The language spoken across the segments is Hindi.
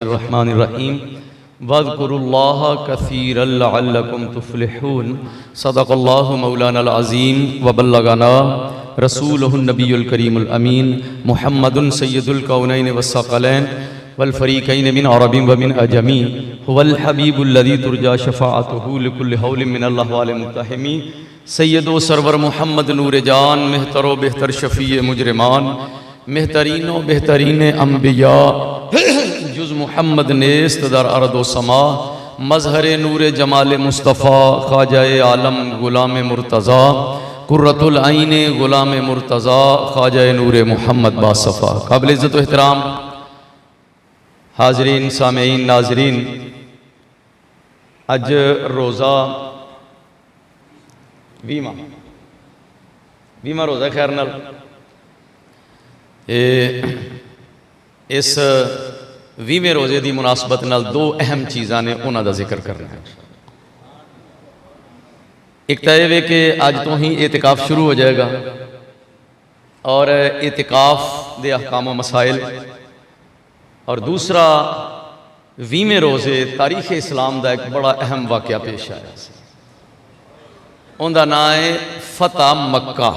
बिस्मिल्लाहिर्रहमानिर्रहीम वज़्कुरुल्लाह कसीरन लअल्लकुम तुफ़्लिहून सदक़ल्लाहु मौलानल अज़ीम व बल्लगना रसूलुहुन नबियुल करीमुल अमीन मुहम्मदुन सय्यदुल कौनैन वस्सक़लैन वल फ़रीक़ैन मिन अरबिन व मिन अजमी हुवल हबीबुल्लज़ी तुरजा शफ़ाअतुहु लिकुल्लि हौलिन मिनल्लाहि वाल मुत्तहिमी सय्यदो सरवर मुहम्मद नूर जान मेहतरो बेहतर शफ़ी मुजरिमान मेहतरीनो बेहतरीन अम्बिया जुज़ मुहम्मद नेस्त दर अर्दो समा मजहर नूर जमाल मुस्तफ़ा ख्वाजाए आलम गुलाम मुर्तज़ा कुर्रतुल आइन गुलाम मुर्तज़ा ख्वाजाए नूर मुहम्मद बासफ़ा। काबिल इज़्ज़त व एहतराम हाज़रीन सामेईन नाज़रीन, अज रोज़ा 20वां रोज़ा खैर नाल इस 20वें रोज़े की मुनासबत नाल दो अहम चीज़ां ने उन्हां दा जिक्र करना है। एक तो यह कि अज तो ही एतिकाफ शुरू हो जाएगा और एतिकाफ दे अहकाम व मसाइल, और दूसरा 20वें रोज़े तारीख़ इस्लाम का एक बड़ा अहम वाक़या पेश आया। उनका नाम है फतह मक्का।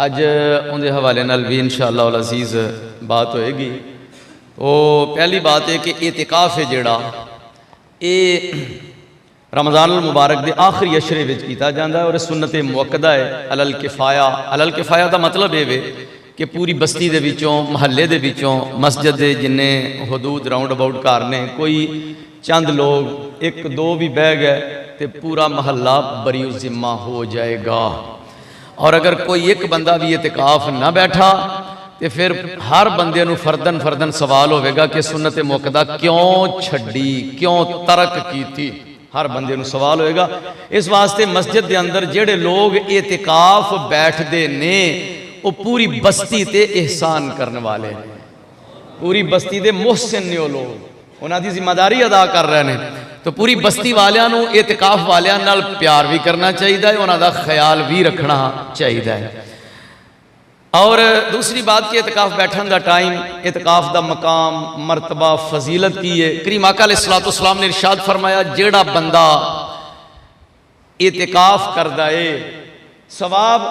अज उनके हवाले नाल भी इंशाअल्लाह अल अज़ीज़ बात होएगी। तो पहली बात है कि एतिकाफ है जिहड़ा ये रमज़ानुल मुबारक के आखिरी अशरे विच कीता जाता है और सुन्नत मुअक्कदा है। अलल किफ़ाया, अलल किफ़ाया का मतलब ये है कि पूरी बस्ती दे विचों महल्ले दे विचों मस्जिद दे जिन्ने हदूद राउंड अबाउट घर ने कोई चंद लोग एक दो भी बह गए तो पूरा महल्ला बरी जिम्मा हो जाएगा। और अगर कोई एक बंदा भी एतिकाफ ना बैठा तो फिर हर बंदे नूं फरदन फरदन सवाल होगा कि सुन्नत मुअक्कदा क्यों छड्डी, क्यों तरक की थी। हर बंदे नूं सवाल होगा। इस वास्ते मस्जिद के अंदर जेड़े लोग एतिकाफ बैठते ने वो पूरी बस्ती ते एहसान करने वाले, पूरी बस्ती दे मुहसिन ने वो लोग, उन्हां दी जिम्मेदारी अदा कर रहे हैं। तो पूरी बस्ती वालियां नूं एतिकाफ वालियां नाल प्यार भी करना चाहिए, उन्हां दा ख्याल भी रखना चाहिए। और दूसरी बात कि एतिकाफ बैठन का टाइम, एतिकाफ का मकाम, मरतबा, फजीलत की है। करीम आका अलैहिस्सलाम ने इरशाद फरमाया, जेड़ा बंदा एतिकाफ करदा है सवाब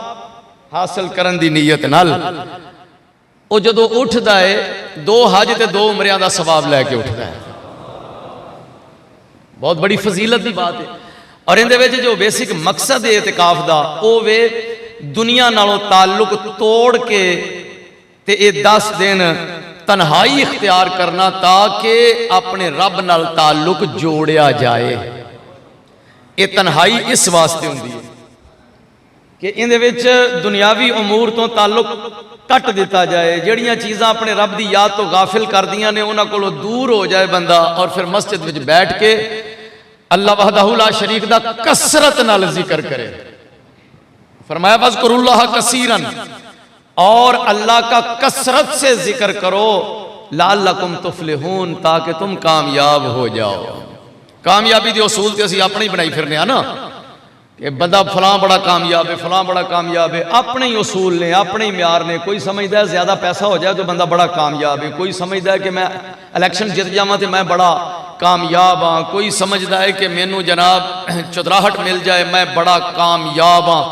हासिल करन दी नीयत नाल, वो जदों उठदा है 2 हज ते 2 उमरियां दा सवाब लैके उठदा है। बहुत बड़ी फजीलत की बात है। और इहदे विच जो बेसिक मकसद है एतिकाफ दा वो वे दुनिया नालों ताल्लुक तोड़ के ते 10 दिन तन्हाई इख्तियार करना ताकि अपने रब नाल ताल्लुक जोड़िया जाए। ये तन्हाई इस वास्ते हुंदी है कि इहदे विच दुनियावी उमूर तो ताल्लुक कट दिता जाए, जड़ियां चीज़ां अपने रब की याद तो गाफिल कर दियां ने उन्हां कोलों दूर हो जाए बंदा, और फिर मस्जिद विच बैठ के अल्लाह वहदहु ला शरीक दा कसरत नाल जिक्र करे। फरमाया वज़्कुरुल्लाह कसीरन, और अल्लाह का कसरत से जिक्र करो, लअल्लकुम तुफ़्लिहून, ताकि तुम कामयाब हो जाओ। कामयाबी के उसूल तो असीं अपने ही बनाई फिरने ना कि बंदा फलां बड़ा कामयाब है, फलां बड़ा कामयाब है। अपने ही उसूल ने, अपने ही म्यार ने। कोई समझदा है ज्यादा पैसा हो जाए तो बंदा बड़ा कामयाब है, कोई समझदा है कि मैं इलेक्शन जित जावां तो मैं बड़ा कामयाब हाँ, कोई समझदा है कि मैनू जनाब चुदराहट मिल जाए मैं बड़ा कामयाब हाँ।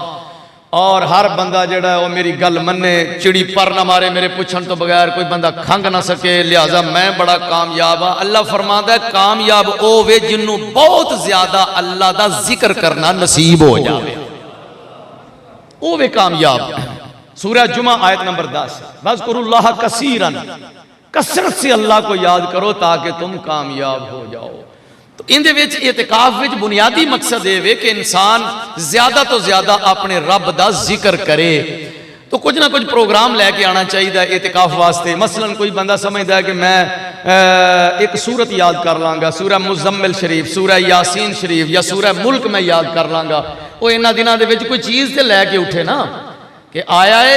और हर बंदा जड़ा वो मेरी गल मन्ने, चिड़ी पर ना मारे मेरे पुछण तो बगैर कोई बंदा खंग ना सके, लिहाजा मैं बड़ा कामयाब हाँ। अल्लाह फरमांदा है कामयाब ओ वे जिन्नू बहुत ज्यादा अल्लाह दा जिक्र करना नसीब हो जाए, ओ वे कामयाब। सूरह जुमा आयत नंबर 10, वज़्कुरुल्लाह कसीरन, कसरत से अल्लाह को याद करो ताकि तुम कामयाब हो जाओ। तो इहदे विच एतिकाफ विच बुनियादी मकसद ये कि इंसान ज्यादा तो ज्यादा अपने रब दा जिक्र करे। तो कुछ ना कुछ प्रोग्राम लैके आना चाहिए एतिकाफ वास्ते। मसलन कोई बंदा समझदा है कि मैं एक सूरत याद कर लाँगा, सूरह मुज़म्मिल शरीफ, सूरह यासीन शरीफ या सूरह मुल्क मैं याद कर लाँगा। वो इन्हां दिनां दे विच कोई चीज़ तो लैके उठे ना कि आया है,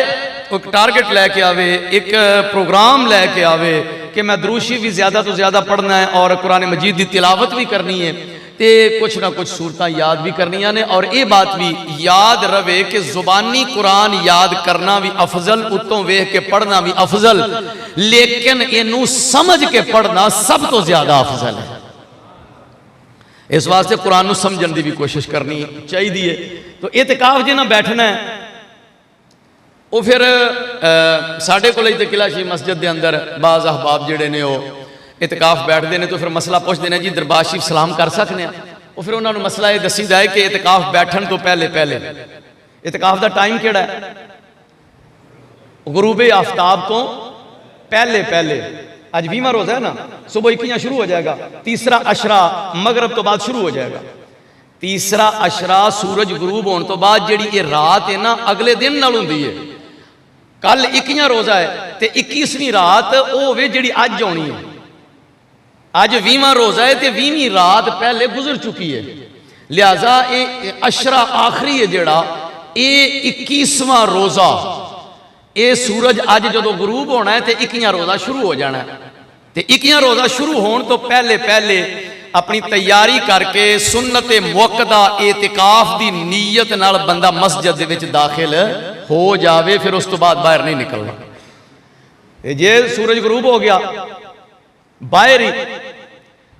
एक टारगेट लैके आवे, एक प्रोग्राम लैके आवे कि मैं दरूशी भी ज्यादा तो ज्यादा पढ़ना है और कुरान मजीद की तिलावत भी करनी है। तो कुछ ना कुछ सूरतां याद भी करनियां ने। और ये बात भी याद रहे कि जुबानी कुरान याद करना भी अफजल, उत्तों वेख के पढ़ना भी अफजल, लेकिन इनू समझ के पढ़ना सब तो ज्यादा अफजल है। इस वास्ते कुरान को समझने की भी कोशिश करनी चाहिए। तो इतिकाफ जिन्हें बैठना है वो फिर साढ़े को किला-शी मस्जिद के अंदर बाज़ अहबाब जिहड़े ने वो इतिकाफ बैठते हैं। तो फिर मसला पूछते हैं जी दरबार शरीफ सलाम कर सकते हैं? वो फिर उन्होंने मसला ये दसीदा है कि इतिकाफ बैठन तो पहले पहले इतिकाफ का टाइम केड़ा है? गुरूबे आफ्ताब तो पहले पहले। अज 20वां रोज़ा है ना, सुबह 21 शुरू हो जाएगा, तीसरा अशरा मगरब तो बाद शुरू हो जाएगा। तीसरा अशरा सूरज गुरूब होने तो बाद जिहड़ी ये रात है ना अगले दिन नाल हुंदी है। कल 21वां रोज़ा है तो 21वीं रात वो होवे जिहड़ी अज आउणी है। अज 20वां रोज़ा है तो 20वीं रात पहले गुजर चुकी है। लिहाजा ये अशरा आखिरी है जिहड़ा ये 21वां रोज़ा, ये सूरज अज जो गुरूब होना है तो 21वां रोज़ा शुरू हो जाना है। तो 21वां रोज़ा शुरू होने तो पहले पहले अपनी तैयारी करके सुन्नत मुअक्कदा एतिकाफ की नीयत नाल बंदा मस्जिद दे विच दाखिल हो जावे, फिर उस तो बाद बाहर नहीं निकलना। जे सूरज गुरूब हो गया बाहर ही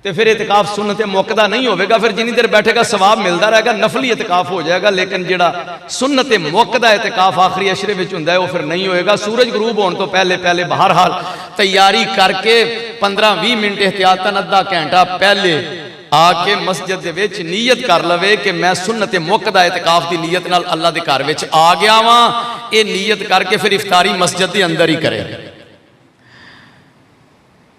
तो फिर इतिकाफ सुन्नत मुअक्कदा नहीं होगा। फिर जिनी देर बैठेगा सवाब मिलता रहेगा, नफली इतिकाफ हो जाएगा। लेकिन जिहड़ा सुन्नत मुअक्कदा इतिकाफ आखिरी अशरे में हुंदा है वो फिर नहीं होएगा। सूरज गुरूब होने तो पहले पहले बहरहाल तैयारी करके 15-20 मिनट एहतियातन अद्धा घंटा पहले आके मस्जिद दे विच नीयत कर लवे कि मैं सुन्नत मुअक्कदा इतिकाफ की नीयत नाल अल्लाह दे घर विच आ गया वां। ये नीयत करके फिर इफ्तारी मस्जिद के अंदर ही करे।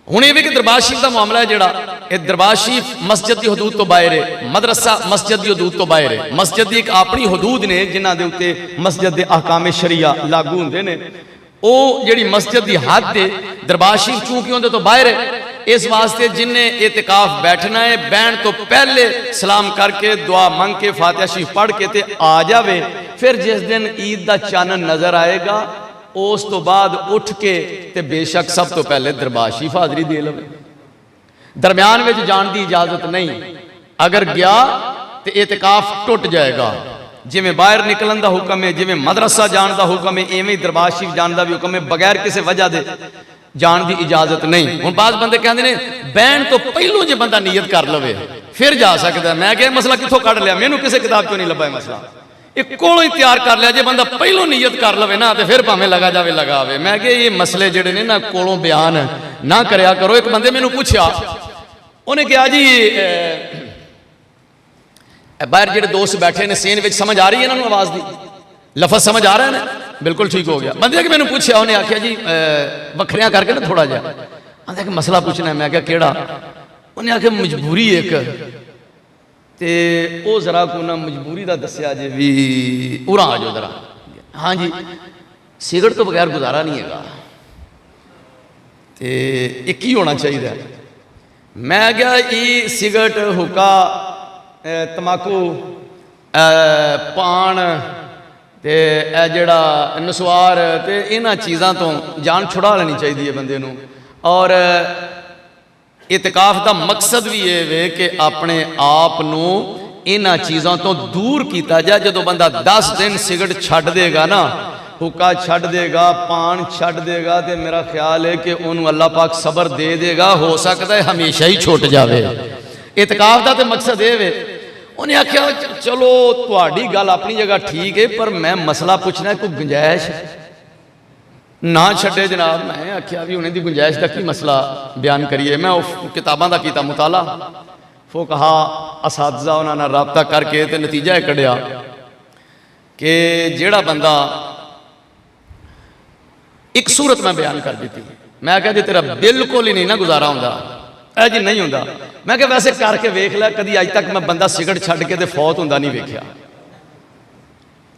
हुण ये भी कि दरबार शरीफ का मामला है जिहड़ा ये दरबार शरीफ मस्जिद की हदूद तो बाहर है, मदरसा मस्जिद की हदूद तो बाहर है। मस्जिद की एक अपनी हदूद ने जिन्हां दे उत्ते मस्जिद के अहकाम शरिया लागू हुंदे ने। वो जिहड़ी मस्जिद की हद है दरबार शरीफ चूंकि उहदे तो बाहर है, इस वास्ते जिन्हें एतिकाफ बैठना है बहन तो पहले सलाम करके दुआ मंग के फातिहा शरीफ पढ़ के ते आ जावे। फिर जिस दिन ईद का चानन नजर आएगा उस तो बाद उठ के ते बेशक सब तो पहले दरबार शरीफ हाजरी दे लवे। दरम्यान में जान की इजाजत नहीं, अगर गया तो एतिकाफ टुट जाएगा। जिमें बाहर निकलन का हुक्म है, जिमें मदरसा जान का हुक्म है, इवें दरबार शरीफ जान का भी हुक्म है। बगैर किसी वजह दे जान की इजाजत नहीं। हुण बाज़ बंदे कहते हैं बहन तो पहलों जो बंदा नीयत कर लवे फिर जा सकता है। मैं क्या मसला कितों कढ़ लिया, मैनू किसी किताब चो नहीं लभा मसला, एक कोलों ही तैयार कर लिया। जो बंदा पहलों नीयत कर लवे ना तो फिर भावें लगा जाए लगावे। मैं क्या ये मसले जिहड़े ने ना कोलों बयान ना करया करो। एक बंदे मैनू पूछा, उन्हें कहा जी बाहर जिहड़े दोस्त बैठे ने सेन विच समझ आ रही है इन्होंने आवाज़ की, लफज समझ आ रहा है ना? बिल्कुल ठीक हो गया। बंदे कि मैंने पूछा, उन्हें आख्या जी वखरिया करके ना थोड़ा जहा आंदा कि मसला पूछना है। मैं क्या केड़ा? उन्हें आख्या मजबूरी एक ते वो जरा को ना मजबूरी का दसिया जे भी उरा आ जाओ जरा। हाँ जी, सिगरेट तो बगैर गुजारा नहीं है, तो एक ही होना चाहिए। मैं क्या ये सिगरेट हुक्का तंबाकू पान ते जड़ा नसवार ते इन्हां चीज़ों तो जान छुड़ा लेनी चाहिए बंदे नूं। और इतिकाफ का मकसद भी ये वे कि अपने आप नूं इन्हां चीज़ों तो दूर किया जाए। जो बंदा 10 दिन सिगरेट छड्ड देगा ना, हुक्का छड्ड देगा, पान छड्ड देगा, तो मेरा ख्याल है कि उन्होंने अल्लाह पाक सबर दे देगा। हो सकता है हमेशा ही छुट जाए। इतिकाफ का तो मकसद ये वे। उन्हें आख्या चलो तुहाडी गल अपनी जगह ठीक है, पर मैं मसला पूछना है कोई गुंजाइश ना छड्डे जनाब। मैं आख्या भी उन्हें दी गुंजाइश का की मसला बयान करिए। मैं किताबों का किया मुताला, वो कहा असातिज़ा उन्होंने राबता करके तो नतीजा कढ़िया कि जेड़ा बंदा एक सूरत मैं बयान कर दी। मैं क्या जी तेरा बिल्कुल ही नहीं ना गुजारा होंदा, ऐ जी नहीं होंदा। मैं क्या वैसे करके वेख लिया, कभी अज तक मैं बंदा सिगरेट छड्ड के ते फौत होंदा नहीं वेख्या,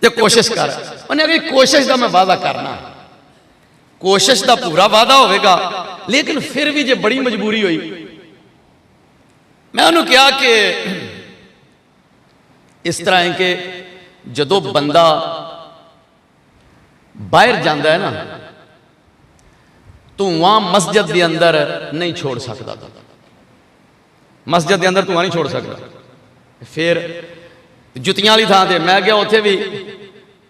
ते कोशिश कर। उन्हें अभी कोशिश का मैं वादा करना, कोशिश का पूरा वादा होगा, लेकिन फिर भी जे बड़ी मजबूरी हुई, मैं उन्होंने कहा कि इस तरह है कि जदों बंदा बाहर जाता है ना, धुआं मस्जिद के अंदर नहीं छोड़ सकता। मस्जिद के अंदर धुआं नहीं छोड़ सकता। फिर जुत्तियां वाली थां ते मैं गया, उत्थे भी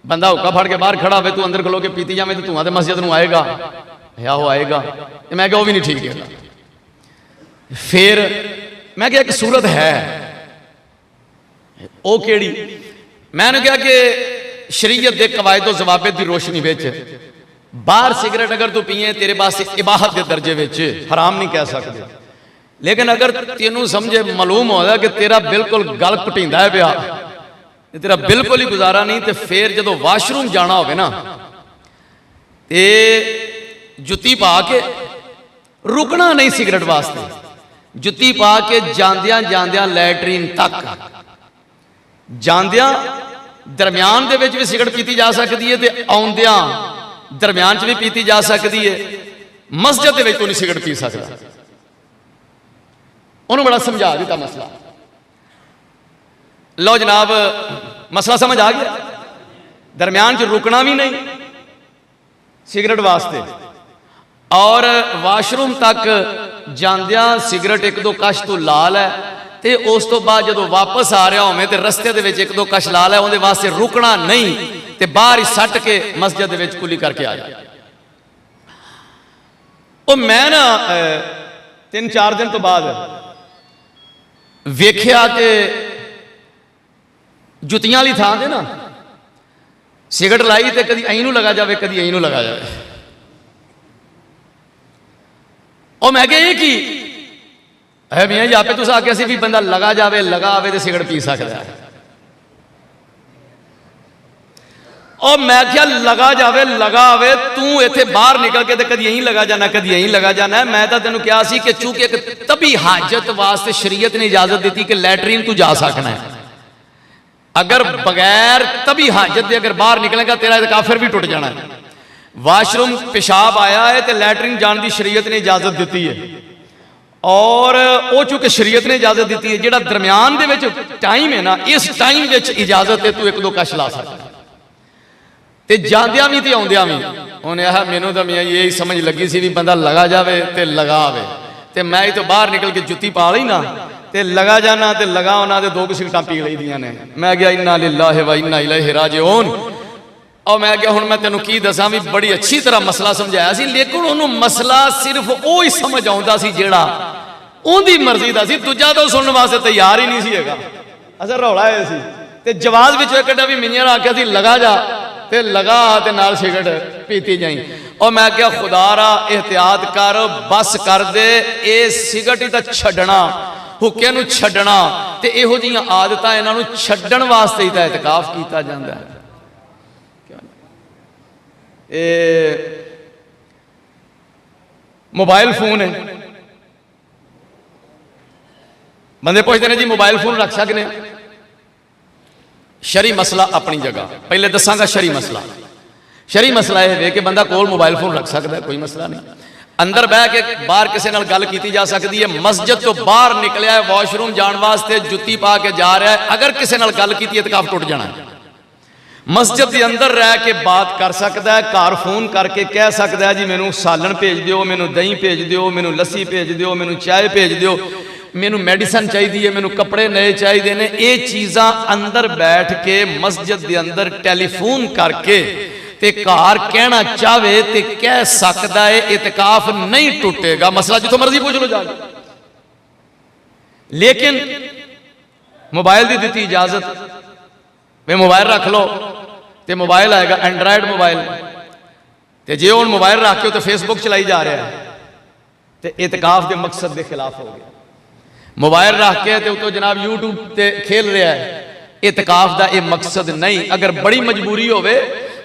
बंदा हुक्का फड़ के बाहर खड़ा हो, तू अंदर खलो के पीती जावे तो धुआं तो मस्जिद में आएगा, आहो आएगा। तो मैं क्या वो भी नहीं ठीक है। फिर मैं क्या एक सूरत है वो केड़ी, मैंने कहा कि शरीयत के कवायदो जवाबे की रोशनी विच बाहर सिगरेट अगर तू पीए तेरे पास इबाहत के दर्जे विच हराम नहीं कह सकते, लेकिन अगर तेनू समझे मालूम होगा कि तेरा बिल्कुल गल घटींदा है पिया, तेरा बिल्कुल ही गुजारा नहीं, तो फिर जो वाशरूम जाना होवे ना ते जुत्ती पा के रुकना नहीं सिगरेट वास्ते, जुत्ती पा के जांदियां जांदियां लैटरीन तक, जांदियां दरम्यान दे विच भी सिगरेट पीती जा सकती है, ते आउंदियां दरम्यान च भी पीती जा सकती है। मस्जिद दे विच तो नहीं सिगरेट पी सकता। उन्होंने बड़ा समझा दिता मसला। लो जनाब, मसला समझ आ गया। दरम्यान च रुकना भी नहीं सिगरेट वास्ते, और वाशरूम तक जांदियां सिगरेट एक दो कश तो लाल है, ते उस तो बाद जो वापस आ रहा होवे ते रस्ते दे विच एक दो कश लाल है, उहदे वास्ते रुकना नहीं, ते बाहर ही सट के मस्जिद दे विच कुली करके आ जाए। वो मैं ना 3-4 दिन तो बाद वेख्या कि जुत्तियां वाली थां ते ना सिगरेट लाई तो कभी अं लगा जाए, कभी अं लगा जाए। और मैं क्या ये की है मियाँ जी, आपे तुस आख्या सी भी बंदा लगा जाए लगा आवे तो सिगरेट पी सकता है। और मैं क्या लगा जाए लगा आवे, तू इत्थे बाहर निकल के तो कभी यहीं लगा जाना, कभी यहीं लगा जाना है। मैं तो तेन कहा सी कि चूंकि एक तभी हाजत वास्ते शरीयत ने इजाजत दी कि लैटरीन तू जा सकना है, अगर बगैर तभी हाजत दे अगर बाहर निकलेगा तेरा इत्काफ फिर भी टुट जाना है। वाशरूम पेशाब आया है तो लैटरीन जाने की शरीयत ने इजाजत दी है, और वो चूंकि शरीयत ने इजाजत दी है, जो दरम्यान दे टाइम है ना, इस टाइम इजाजत है तू एक दो कश ला सकता। ते जांदियां भी ते आउंदियां भी उन्हें आह मैनू तो मियाँ यही समझ लगी सी भी बंदा लगा जावे ते लगा आवे, ते मैं ही तो बाहर निकल के जुत्ती पा ली ना ते लगा जाना ते लगा होना ते 2 सिगरेटां पी ली दियां ने। मैं गया इन्ना लिल्लाहि व इन्ना इलैहि राजिऊन। और मैं क्या हुण मैं तेनू की दसां भी बड़ी अच्छी तरह मसला समझाया सी, लेकिन उन्होंने मसला सिर्फ वो ही समझ आउंदा सी जेड़ा उहदी मर्जी दा सी, दूजा तो सुनने वास्ते तैयार ही नहीं सी हैगा। असां रौला है सी ते जवाब विच कड्ढा भी मियां ने आख्या सी लगा जा ते लगा ते नाल सिगरेट पीती जाई। और मैं क्या खुदारा एहतियात कर, बस कर दे, ये सिगरेट ही तो छड्डना, हुक्के नूं छड्डना ते इहो जिहियां आदतां इन्हां नूं छड्डण वास्ते ही तां इतकाफ कीता जांदा है। मोबाइल फोन है, बंदे पूछते हैं जी मोबाइल फोन रख सकते हैं? शरी मसला अपनी जगह, पहले दसांगा शरी मसला। शरी मसला यह है कि बंदा कोल मोबाइल फोन रख सकता है, कोई मसला नहीं। अंदर बह के बाहर किसी नाल गल की जा सकती है, मस्जिद तो बाहर निकलिया है वॉशरूम जाने वास्ते जुत्ती पा के जा रहा है, अगर किसी नाल गल की इतकाफ टुट जाना है। मस्जिद के अंदर रह के बात कर सकता है, घर फोन करके कह सकता है जी मैनू सालन भेज दो, मैनू दही भेज दो, मैनू लस्सी भेज दो, मैनू चाय भेज दो, मैनू मेडिसन चाहिए, मैनू कपड़े नए चाहिए ने। ये चीज़ां अंदर बैठ के मस्जिद के अंदर टेलीफोन करके ते घर कहना चाहे तो कह सकता है, इतकाफ नहीं टूटेगा। मसला जितों मर्जी पूछ लो जाके। लेकिन मोबाइल की दी इजाजत, वे मोबाइल रख लो तो मोबाइल आएगा एंड्राइड मोबाइल, तो जे हम मोबाइल रख के तो फेसबुक चलाई जा रहा है तो इतकाफ के मकसद के खिलाफ हो गया। मोबाइल रख के तो उतो जनाब यूट्यूब ते खेल रहा है, इतकाफ का यह मकसद नहीं। अगर बड़ी मजबूरी होवे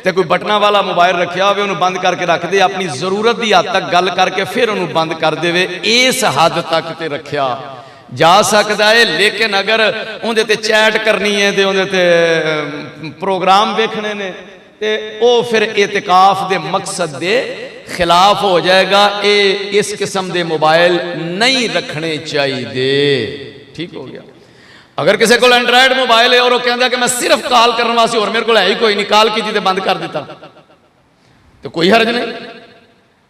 तो कोई बटना वाला मोबाइल रखा हो उन्होंने बंद करके रख दे, अपनी जरूरत की हद तक गल करके फिर उन्होंने बंद कर दे, इस हद तक ते रखा जा सकता है। लेकिन अगर उहदे ते चैट करनी है तो उहदे ते प्रोग्राम वेखने ने तो वह फिर इतकाफ के मकसद के खिलाफ हो जाएगा। ये इस किस्म के मोबाइल नहीं रखने चाहिए। ठीक हो गया। अगर किसी को एंड्राइड मोबाइल है और वो कहता कि मैं सिर्फ कॉल करने वास्ते और मेरे को है ही कोई नहीं, कॉल की तो बंद कर दिता तो कोई हर्ज नहीं।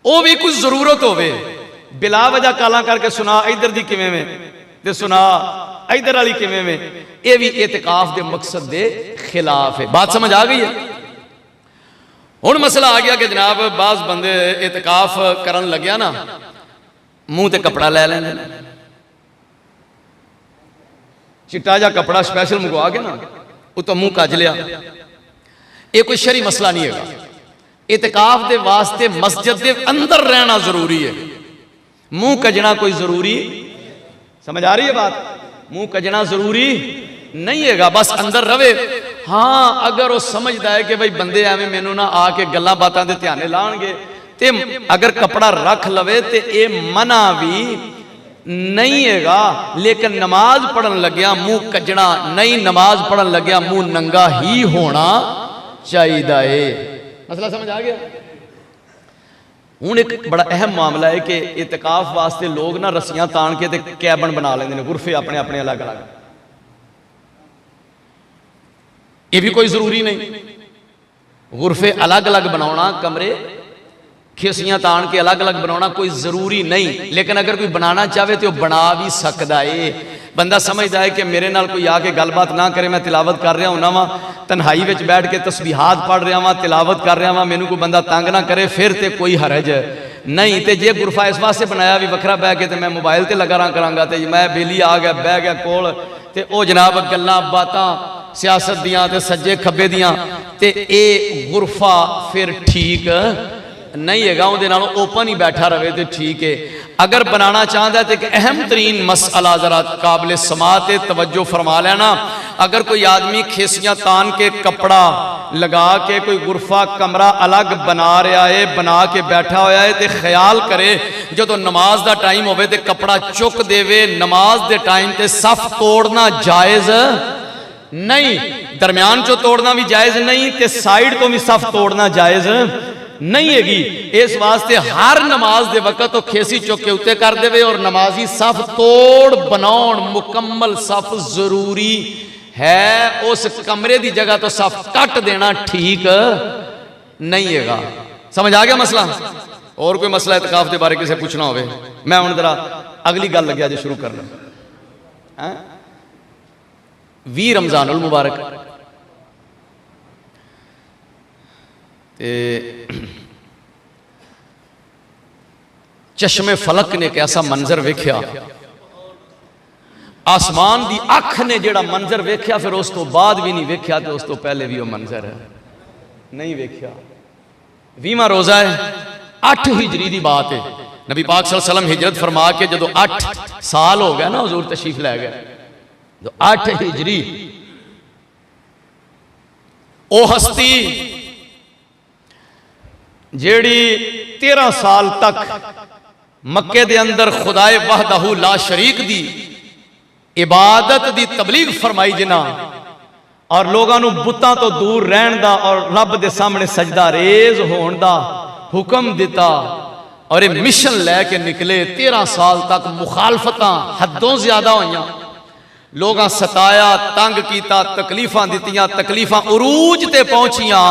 वो भी कुछ जरूरत होवे बिला वजह काला करके सुना इधर दी किवें में ते सुना इधर वाली किवें में, ये भी एतिकाफ के मकसद के खिलाफ है। बात समझ आ गई है? हुण मसला आ गया कि जनाब बाज बंदे एतिकाफ करन लग्या ना मुंह ते कपड़ा लै लैंदे ने, चिट्टा जा कपड़ा स्पैशल मंगवा के ना उतो मुंह कज लिया। ये कोई शरी मसला नहीं है। एतिकाफ के वास्ते मस्जिद के अंदर रहना जरूरी है, मुंह कजना कोई जरूरी, समझ आ रही है बात? मुंह कजना जरूरी नहीं है, बस अंदर रवे। हाँ अगर वो समझदा है कि भाई बंदे एवं मैनू ना आके गल्लां बातां दे ध्याने लाणगे ते अगर कपड़ा रख लवे ते ये मना भी नहीं हैगा। लेकिन नमाज पढ़न लग्या मुंह कजना नहीं, नमाज पढ़न लग्या मुंह नंगा ही होना चाहिए। मसला समझ आ गया? हुण एक बड़ा अहम मामला है कि एतिकाफ वास्ते लोग ना रस्सियां तान के ते कैबन बना लेंदे ने, गुरफे अपने अपने अलग अलग। ये भी कोई जरूरी नहीं, गुरफे अलग अलग बनाना, कमरे खिसियां तान के अलग अलग बनाना कोई जरूरी नहीं। लेकिन अगर कोई बनाना चाहे तो बना भी सकता है। बंदा समझदा है कि मेरे नाल कोई आके गलबात ना करे, मैं तिलावत कर रहा होना वा, तन्हाई विच बैठ के तस्बीहात पढ़ रहा वा, तिलावत कर रहा वा, मैनू कोई बंदा तंग ना करे, फिर तो कोई हरज नहीं। तो जे गुरफा इस वास्ते बनाया भी वखरा बह के, तो मैं मोबाइल से लगा रहा करांगा, तो मैं बेली आ गया बह गया कोल, तो वह जनाब गल्लां बातां सियासत दियां ते सज्जे खब्बे दियां, ते ये गुरफा फिर ठीक नहीं है। उहदे नालों ओपन ही बैठा रहे तो ठीक है। अगर बनाना चाहता है तो एक अहम तरीन मसला जरा काबिल समात तवज्जो फरमा लेना। अगर कोई आदमी खिसियां तान के कपड़ा लगा के कोई गुरफा कमरा अलग बना रहा है, बना के बैठा होया है, तो ख्याल करे जो नमाज का टाइम होवे तो कपड़ा चुक देवे। नमाज के टाइम ते सफ तोड़ना जायज़ नहीं, दरम्यान चो तोड़ना भी जायज़ नहीं, ते साइड तो भी सफ तोड़ना जायज़ नहीं हैगी। इस वास्ते हर नमाज के वक्त तो खेसी चुक के उत्ते कर देवे और नमाजी सफ तोड़ बनाउण, मुकम्मल सफ जरूरी है। उस कमरे की जगह तो सफ कट देना ठीक नहीं हैगा। समझ आ गया मसला? और कोई मसला एतिकाफ के बारे किसी पूछना हो, मैं हुण जरा अगली गल लग्या जो शुरू करना। 20 रमजानुल मुबारक चश्मे फलक ने एक ऐसा मंजर वेख्या, आसमान की अख ने जिहड़ा मंजर वेख्या, फिर उस तो बाद भी नहीं वेख्या, तो उस तो पहले भी वह मंजर नहीं वेख्या। 20वां रोजा है, 8 हिजरी की बात है। नबी पाक सल्लल्लाहु अलैहि वसल्लम हिजरत फरमा के जो 8 साल हो गया ना, हुजूर तशरीफ लै गए, जो 8 हिजरी, ओ हस्ती जेड़ी 13 साल तक मक्के दे अंदर खुदाए वहदहू ला शरीक दी इबादत दी तबलीग फरमाई जिना, और लोगों को बुतां तो दूर रहन दा और रब दे सामने सजदा रेज होण दा हुक्म दिता, और ये मिशन लैके निकले। 13 साल तक मुखालफतां हदों ज्यादा होईयां, लोगां सताया, तंग कीता, तकलीफां दित्तियां, तकलीफां उरूज ते पहुंचियां,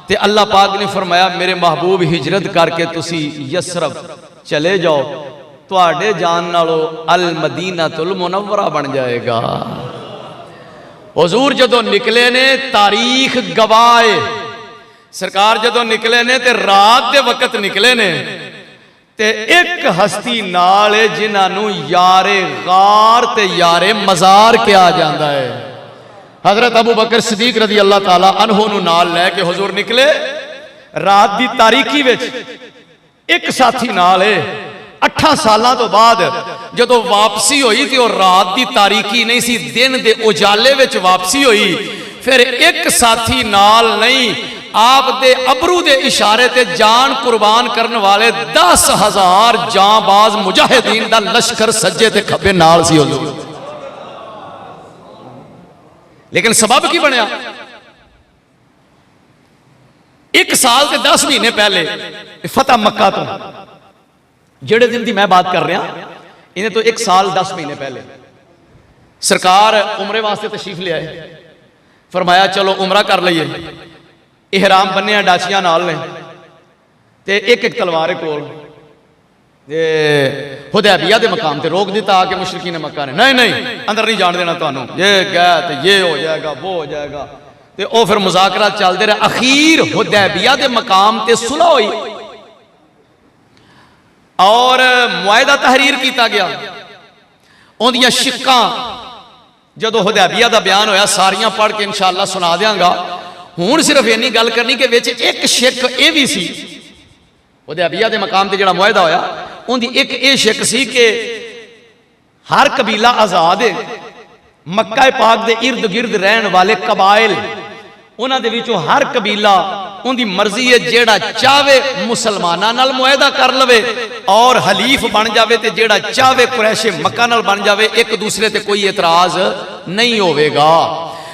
ते अल्लाह पाक ने फरमाया मेरे महबूब हिजरत करके तुसी यसरब चले जाओ, तुहाडे जान नालों अल मदीनातुल मुनव्वरा बन जाएगा। हुजूर जदों निकले ने, तारीख गवाए, सरकार जदों निकले ने ते रात दे वक्त निकले ने, ते एक हस्ती नाल जिन्हां यारे गार ते यारे मजार कहा जाता है। हजरत अबू बकर सिद्दीक रजी अल्लाह ताला अन्हु नूं नाल लैके हुजूर निकले। रात की तारीकी विच एक साथी नाल 8 सालों तो बाद जदों वापसी हुई तो रात की तारीकी नहीं सी, दिन के उजाले विच वापसी हुई। फिर एक साथी नाल नहीं, आप दे अबरू दे इशारे ते जान कुर्बान करने वाले 10,000 जांबाज मुजाहिदीन दा लश्कर सज्जे ते खब्बे नाल सी हुजूर। लेकिन सबब की बनया? 1 साल के 10 महीने पहले फतेह मक्का तो, जेड़े दिन की मैं बात कर रहा, इन्हें तो 1 साल 10 महीने पहले सरकार उमरे वास्ते तशरीफ ले आए। फरमाया चलो उमरा कर लीए, इहराम बन्ने डाचियां नाल ने, ते एक तलवार कोल, हुदैबिया के मकाम पर रोक दिता आके मुशरिकीन मक्का ने, नहीं नहीं अंदर नहीं जान देना तुहानू, ये गया तो ये हो जाएगा वो हो जाएगा। तो वह फिर मुजाकरा चलते रहे। अखीर हुदैबिया के मकाम पर सुलह हुई और मुआहदा तहरीर किया गया। उहदियां शिक्कां जदों हुदैबिया का बयान होया सारियां पढ़ के इंशाअल्लाह सुना देंगा। हुण सिर्फ इन्नी गल करनी कि विच एक शिक यह भी सी, हुदैबिया के मकाम पर जिहड़ा मुआहदा होया उनकी एक ये शिक सी कि हर कबीला आजाद है, मक्का पाक के इर्द गिर्द रहने वाले कबाइल उन्हां दे विचों हर कबीला उनकी मर्जी है जेड़ा चाहे मुसलमानां नाल मुआहदा कर लवे और हलीफ बन जावे ते जेड़ा चाहे कुरैशे मक्का नाल बन जावे, एक दूसरे ते कोई एतराज नहीं होवेगा।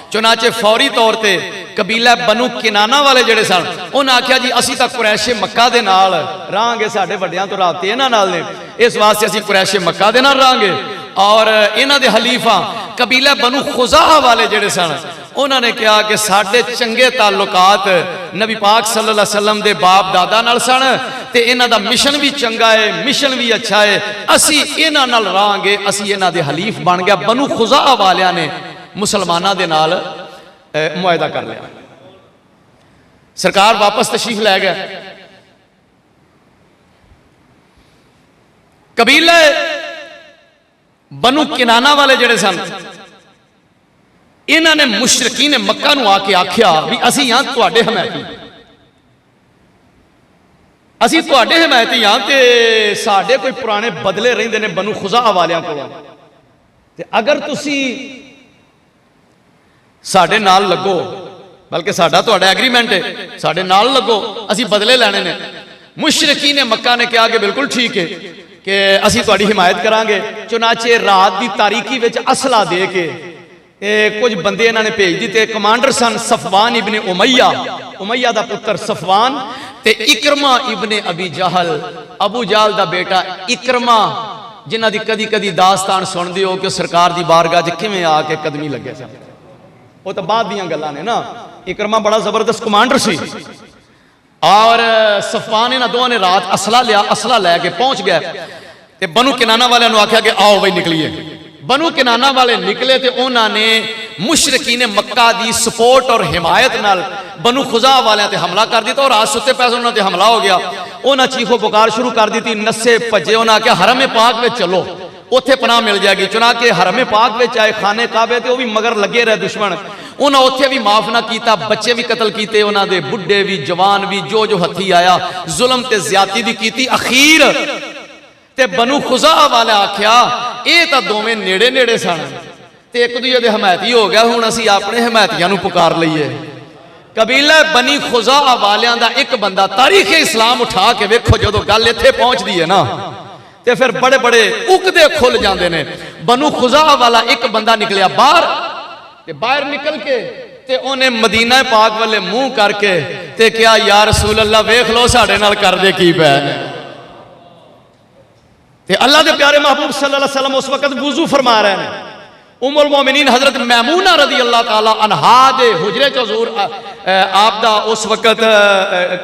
चुनाचे फौरी तौर पर कबीला बनु किनाना वाले जेड़े सन उन्हें आख्या जी असी तो कुरैशे मक्का दे नाल रहांगे, साडे वड्डियां तो राबते इन्हां नाल ने, इस वास्ते असी कुरैशे मक्का दे नाल रहांगे। और इन्हां दे हलीफा कबीला बनु खुजा वाले जेड़े सन उन्होंने कहा कि साडे चंगे ताल्लुकात नबी पाक सल्लल्लाहु अलैहि वसल्लम दे बाप दादा नाल सन ते इन्हां दा मिशन भी चंगा है, मिशन भी अच्छा है, असी इन्हां नाल रहांगे, असी इन्हां दे हलीफ बन गया। बनु खुजा वालियां ने मुसलमानां दे नाल मुआहदा कर लिया। सरकार वापस तशरीफ लै गए। कबीले बनु किनाना वाले जेड़े सन इन्होंने मुशरकीन ने मक्का नूं आके आख्या भी असी हां तुहाडे हमायती, असी तुहाडे हमायती हां ते साडे कोई पुराने बदले रहिंदे ने बनु खुजा वालियां कोलों, ते अगर तुसी साडे नाल लगो, बल्कि साडा तुहाडा एग्रीमेंट है, साडे नाल लगो, असी बदले लैणे ने। मुशरकीन ने मक्का ने कहा कि बिल्कुल ठीक है कि असी तुहाडी हिमायत करांगे। चुनाचे रात की तारीकी विच असला दे के कुछ बंदे इन्होंने भेज दिते। कमांडर सन सफवान इबने उमैया, उमैया दा पुत्र सफवान ते इकरमा इबने अबी जहल, अबू जहल दा बेटा इकरमा, जिन्हां दी कदी कदी दास्तान सुनदे हो कि सरकार दी बारगाह च किवें आके कदमी लगे सन। वो तो बाद दीयां गल्लां ने ना। इकरमा बड़ा जबरदस्त कमांडर सी और सफवान इन्हां दोवां ने रात असला लिया, असला लैके पहुंच गए ते बनु किनाना वालियां नूं आख्या कि आओ बई निकलीए। बनु किनाना वाले निकले तो उन्होंने मुशरकीन मक्का की सपोर्ट और हिमायत नाल बनु खुजा वालियां ते हमला कर दिता और रात सुते पैसे उन्होंने ते हमला हो गया। उन्हें चीखो पुकार शुरू कर दी, नस्से भजे, उन्हें आख्या हरम पाक में चलो, उत्थे पनाह मिल जाएगी। चुना के हरम पाक में आए, खाने काबे ते भी मगर लगे रहे दुश्मन, उन्हें उत्थे भी माफ ना किया, बच्चे भी कतल किए, उन्होंने बुढ़े भी जवान भी जो हथी आया जुल्म ते ज्यादती भी की। अखीर ते बनु खुजा वाले आख्या ये तो दोवें नेड़े नेड़े सन ते एक दूजे दे हमायती हो गया, हुण असीं अपने हमायतियां नूं पुकार लईए। कबीला बनी खुजा वालियां दा एक बंदा तारीख इस्लाम उठा के वेखो, जदों गल इत्थे पहुंचदी है ना ते फिर बड़े बड़े उकदे खुल जांदे ने। बनु खुजा वाला एक बंदा निकलिया बाहर ते बाहर निकल के ते उन्हें मदीना पाक वाले मुंह करके ते क्या या रसूल अल्लाह वेख लो साडे नाल करदे की पै। ते अल्लाह के प्यारे महबूब सल्लल्लाहु अलैहि वसल्लम उस वक्त वुजू फरमा रहे हैं। उम्मुल मोमिनीन हजरत मैमूना रदी अल्लाह ताला अन्हा दे हुजरे च हुजूर आप दा उस वक्त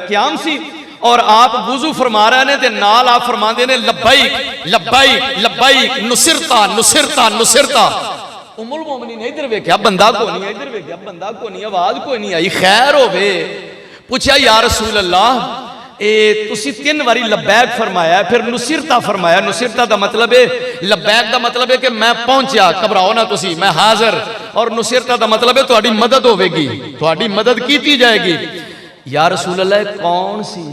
क़याम सी और आप वुजू फरमा रहे हैं ते नाल आप फरमांदे ने लब्बैक लब्बैक लब्बैक नुसिरता नुसिरता नुसिरता। उम्मुल मोमिनीन इधर वेख्या बंदा कोई नहीं, इधर वेख्या बंदा कोई नहीं, आवाज कोई नहीं आई। खैर होवे, पूछा या रसूल अल्लाह तुसी 3 बारी लब्बैक फरमाया, फिर नुसिरता फरमाया। नुसिरता का मतलब है, लब्बैक का मतलब है कि मैं पहुंचा, घबराओ ना तुसी, मैं हाजिर, और नुसिरता का मतलब है तुहाडी मदद होवेगी, तुहाडी मदद की जाएगी। या रसूल अल्लाह कौन सी?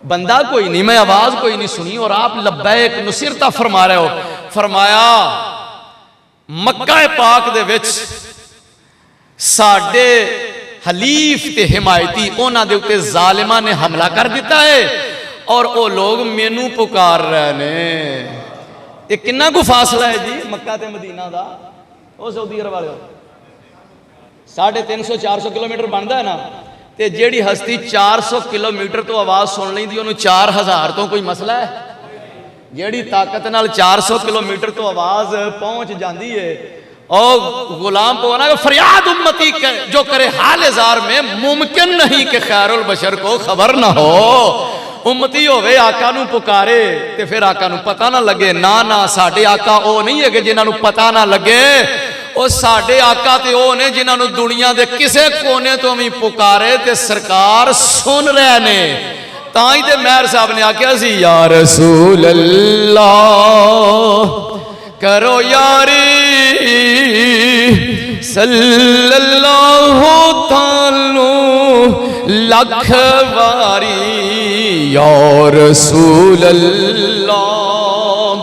बंदा कोई नहीं, मैं आवाज कोई नहीं सुनी और आप लब्बैक नुसिरता फरमा रहे हो। फरमाया मक्का पाक दे विच साडे हलीफ ते हिमायती उन्हां दे उत्ते जालिमा ने हमला कर दिता है और वो लोग मैनू पुकार रहे ने। ये कितना को फासला है जी मक्का ते मदीना दा? ओ सऊदी अरब वाले 350-400 किलोमीटर बनता है ना, ते जेड़ी हस्ती 400 किलोमीटर तो आवाज सुन लेंदी उन्होंने 4000 तो कोई मसला है? जेड़ी ताकत नाल 400 किलोमीटर तो आवाज पहुंच जाती है और गुलाम को ना फरियाद उम्मती जो करे हाल जार में मुमकिन नहीं कि खैरुल बशर को खबर ना हो। उम्मती होवे आका नू पुकारे ते फिर आका नू पता ना लगे। ना ना साडे आका ओ नहीं है जिन्हां नू पता ना लगे, ओ साडे आका ते ओ ने जिन्हां नू दुनिया दे किसे कोने तो भी पुकारे ते सरकार सुन रहे ने। ताई ते मेहर साहब ने आख्या सी या रसूल अल्लाह करो यारी सल्लल्लाहु ताला लख वारी या रसूल अल्लाह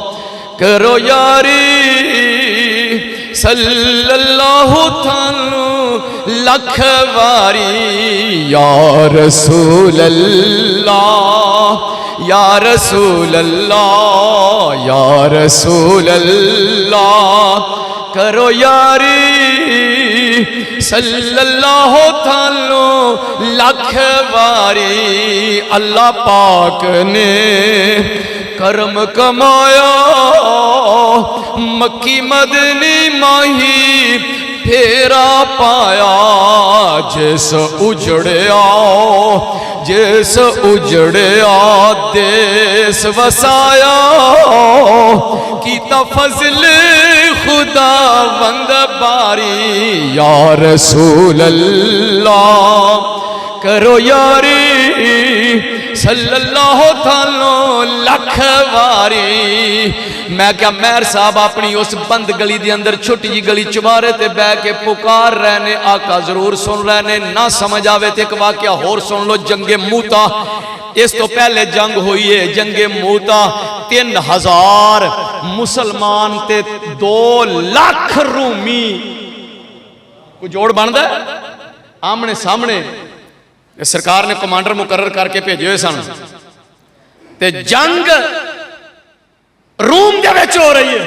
करो यारी सल्लल्लाहु ताला लख वारी या रसूल अल्लाह या रसूल अल्लाह या रसूल अल्लाह करो यारी सल्लल्लाहु ताला लख वारी। अल्लाह पाक ने करम कमाया मक्की मदनी माही फेरा पाया। जिस उजड़िया देश वसाया कीता फजल खुदा बंद बारी या रसूल अल्लाह करो यारी सल्लल्लाहु ताला लख वारी। मैं क्या मेहर साहब अपनी उस बंद गली के अंदर छोटी जी गली चुबारे ते बह के पुकार रहे ने, आका जरूर सुन रहे ने। ना समझ आवे तो एक वाकया होर सुन लो। जंगे मूता इस तो पहले जंग हुई है। जंगे मूता 3000 मुसलमान ते 2 लाख रूमी को जोड़ बनता आमने सामने। सरकार ने कमांडर मुकर्रर करके भेजे हुए सन ते जंग रूम दे विच हो रही है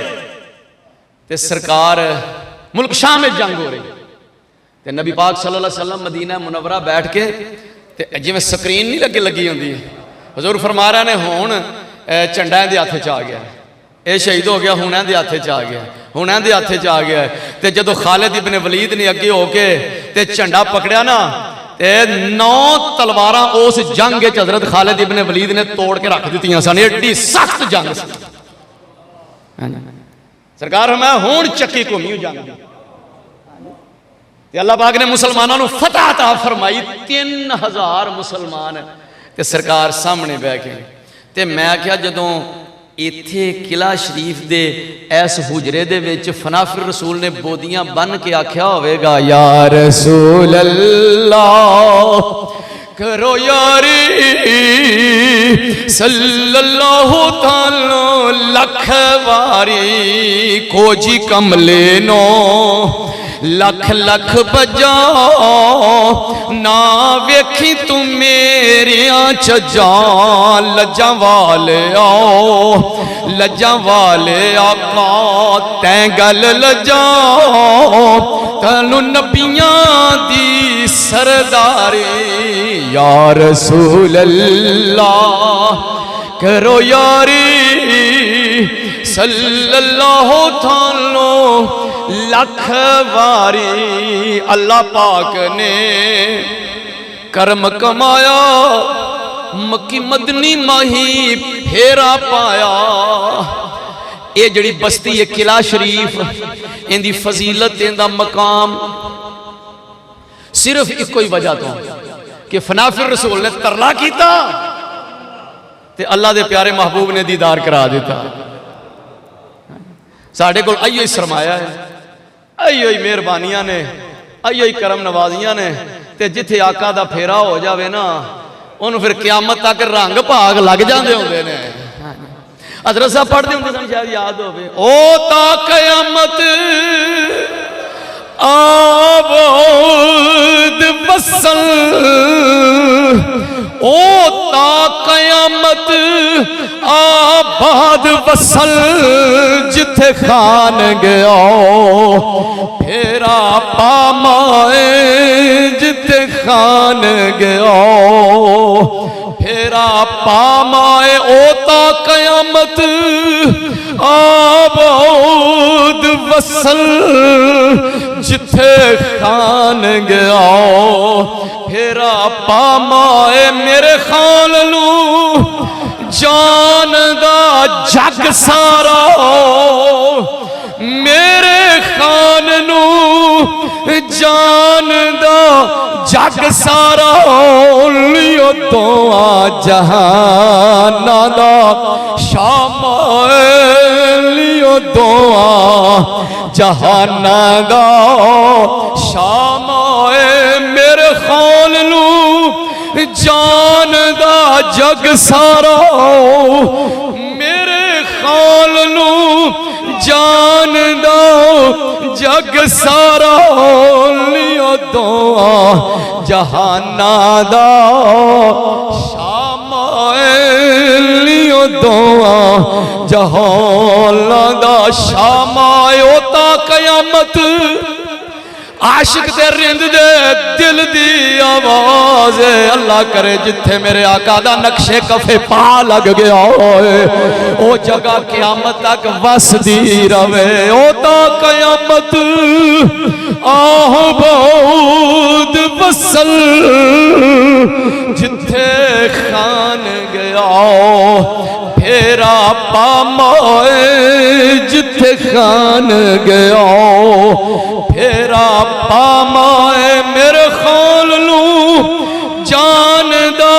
ते सरकार मुल्क शाम में जंग हो रही है ते नबी पाक सल्लल्लाहु अलैहि वसल्लम मदीना मुनव्वरा बैठ के ते जिवें स्क्रीन नहीं लगे लगी होंदी है। हजूर फरमा रहे ने हुण झंडा इहदे हत्थ च आ गया, ये शहीद हो गया, हुण इहदे हत्थ च आ गया, हुण इहदे हत्थ च आ गया। ते जदों खालिद इब्न वलीद ने अगे होके ते झंडा पकड़िया ना ते 9 तलवारां उस जंग च हजरत खालिद इब्न वलीद ने तोड़ के रख दित्तियां सन। एडी सख्त जंग सी। सरकार मैं हुण चक्की घूमी जंग दी ते अल्लाह पाक ने मुसलमानों को फतह अता फरमाई। 3000 मुसलमान ते सरकार सामने बह के ते मैं क्या जदों इत्थे किला शरीफ दे ऐस हुजरे दे विच फनाफिर रसूल ने बोदियां बन के आख्या होवेगा या रसूल अल्लाह करो यारी सल्लल्लाहु ताला लख वारी। खोजी कमले नो लख लख बजा ना वेखी तू मेरिया चजा। लज्जा वाले आओ लज्जा वाले आका तैं गल लजा तैनू नबियां दी सरदारी या रसूल अल्लाह करो यारी सल्लल्लाहु ताला लख वारी। अल्लाह पाक ने करम कमाया मक्की मदनी माही फेरा पाया। ये जड़ी बस्ती है किला शरीफ इनकी फजीलत इनका मकाम सिर्फ एक ही वजह तो कि फनाफिर रसूल ने तरला किया ते अल्लाह दे प्यारे महबूब ने दीदार करा दिता। साढ़े को आइयो ही सरमाया है, आइयो ही मेहरबानियां ने, आइयो ही करम नवाजियां ने। ते जिथे आका दा फेरा हो जावे ना उन्होंने फिर क्यामत तक रंग भाग लग जाते होंगे ने। हजरत साहब पढ़ते होंगे सन, शायद याद होवे ओ ता कयामत आबाद वसल ओ ता कयामत आबाद वसल जिथे खान गया फेरा पामाए जिथे खान गया फेरा पामाए ओ ता कयामत आबाद वसल जिथे खान गया फेरा पामाए मेरे खान लू जान दा जग सारा मेरे खान नू जान दा जग सारा लियो तो जहाना दा शामाए लियो दुआ जहाना दा शामाए मेरे खान नू जान दा जग सारा मेरे खान नू जान दा जग सारा लियो दुआ जहाना दा शामाए लियो दुआ जहाना दा शामाए ओता कयामत आशिक ते रिंद दे दिल दी आवाज अल्लाह करे जिथे मेरे आका दा नक्शे कफे पा लग गया होए ओ जगह क़यामत तक वसदी रवे ओ ता क़यामत आह बहुत वसल जिथे खान गया फेरा पामाए जिथे खान गया फेरा पामाए मेरे खान लू जान दा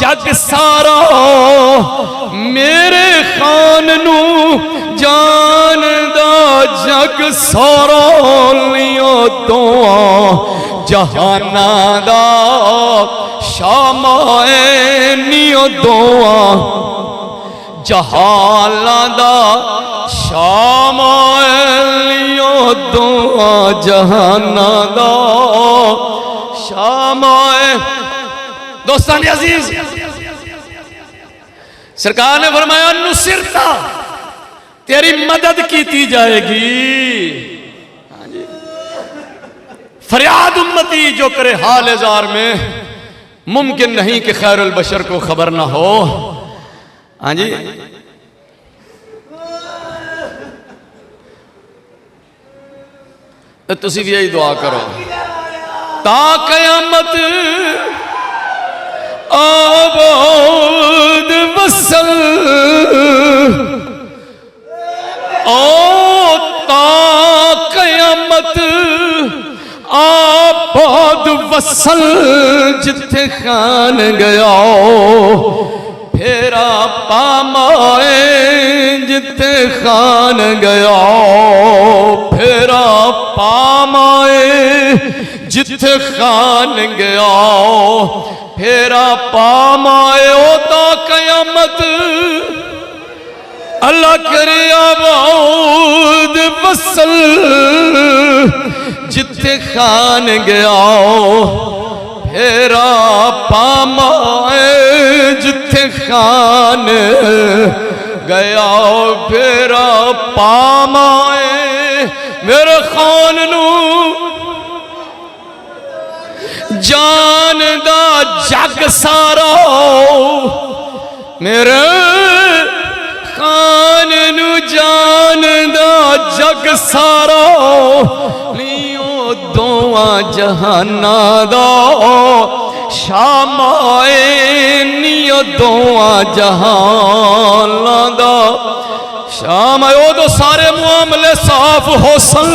जग सारा मेरे खान नू जान दा जग सारा लियो दुआ जहाना दा शामाए नियो दुआ जहाना दा शामाए लियो दुआ जहाना दा शामाए। दोस्तान अजीज सरकार ने फरमाया नुसिरता तेरी मदद की जाएगी। फरियाद उम्मती जो करे हाल जार में मुमकिन नहीं कि खैरुल बशर को खबर ना हो। हाँ जी तो तुसी भी यही दुआ करो ता कयामत आबाद वसल ओ ता कयामत आबाद वसल जिथे खान गया फेरा पामाए जिथे खान गया फेरा पामाए जिथे खान गया फेरा पामाए ओता कयामत अल्लाह करे आबाद वसल जिथे खान गया फेरा पामाए जिथे खान गया फेरा पामाए मेरे खान नू जान दा जग सारा मेरे खान नू जान दा जग सारा लियो दुआ जहाना दा शामाए नियो दुआ जहाना दा शाम ओ दो सारे मुआमले साफ होसन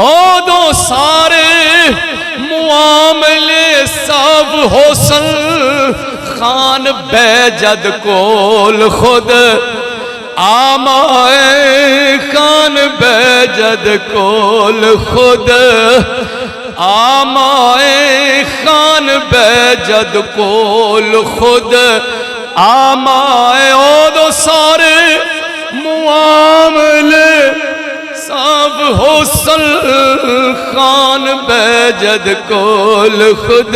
ओ दो सारे मुआमले साफ होसन खान बैजद कोल खुद आमाए खान बैजद कोल खुद आमाए खान बैजद कोल खुद आमाए ओ दो सारे मुआमले साफ होसल खान बैजद कोल खुद।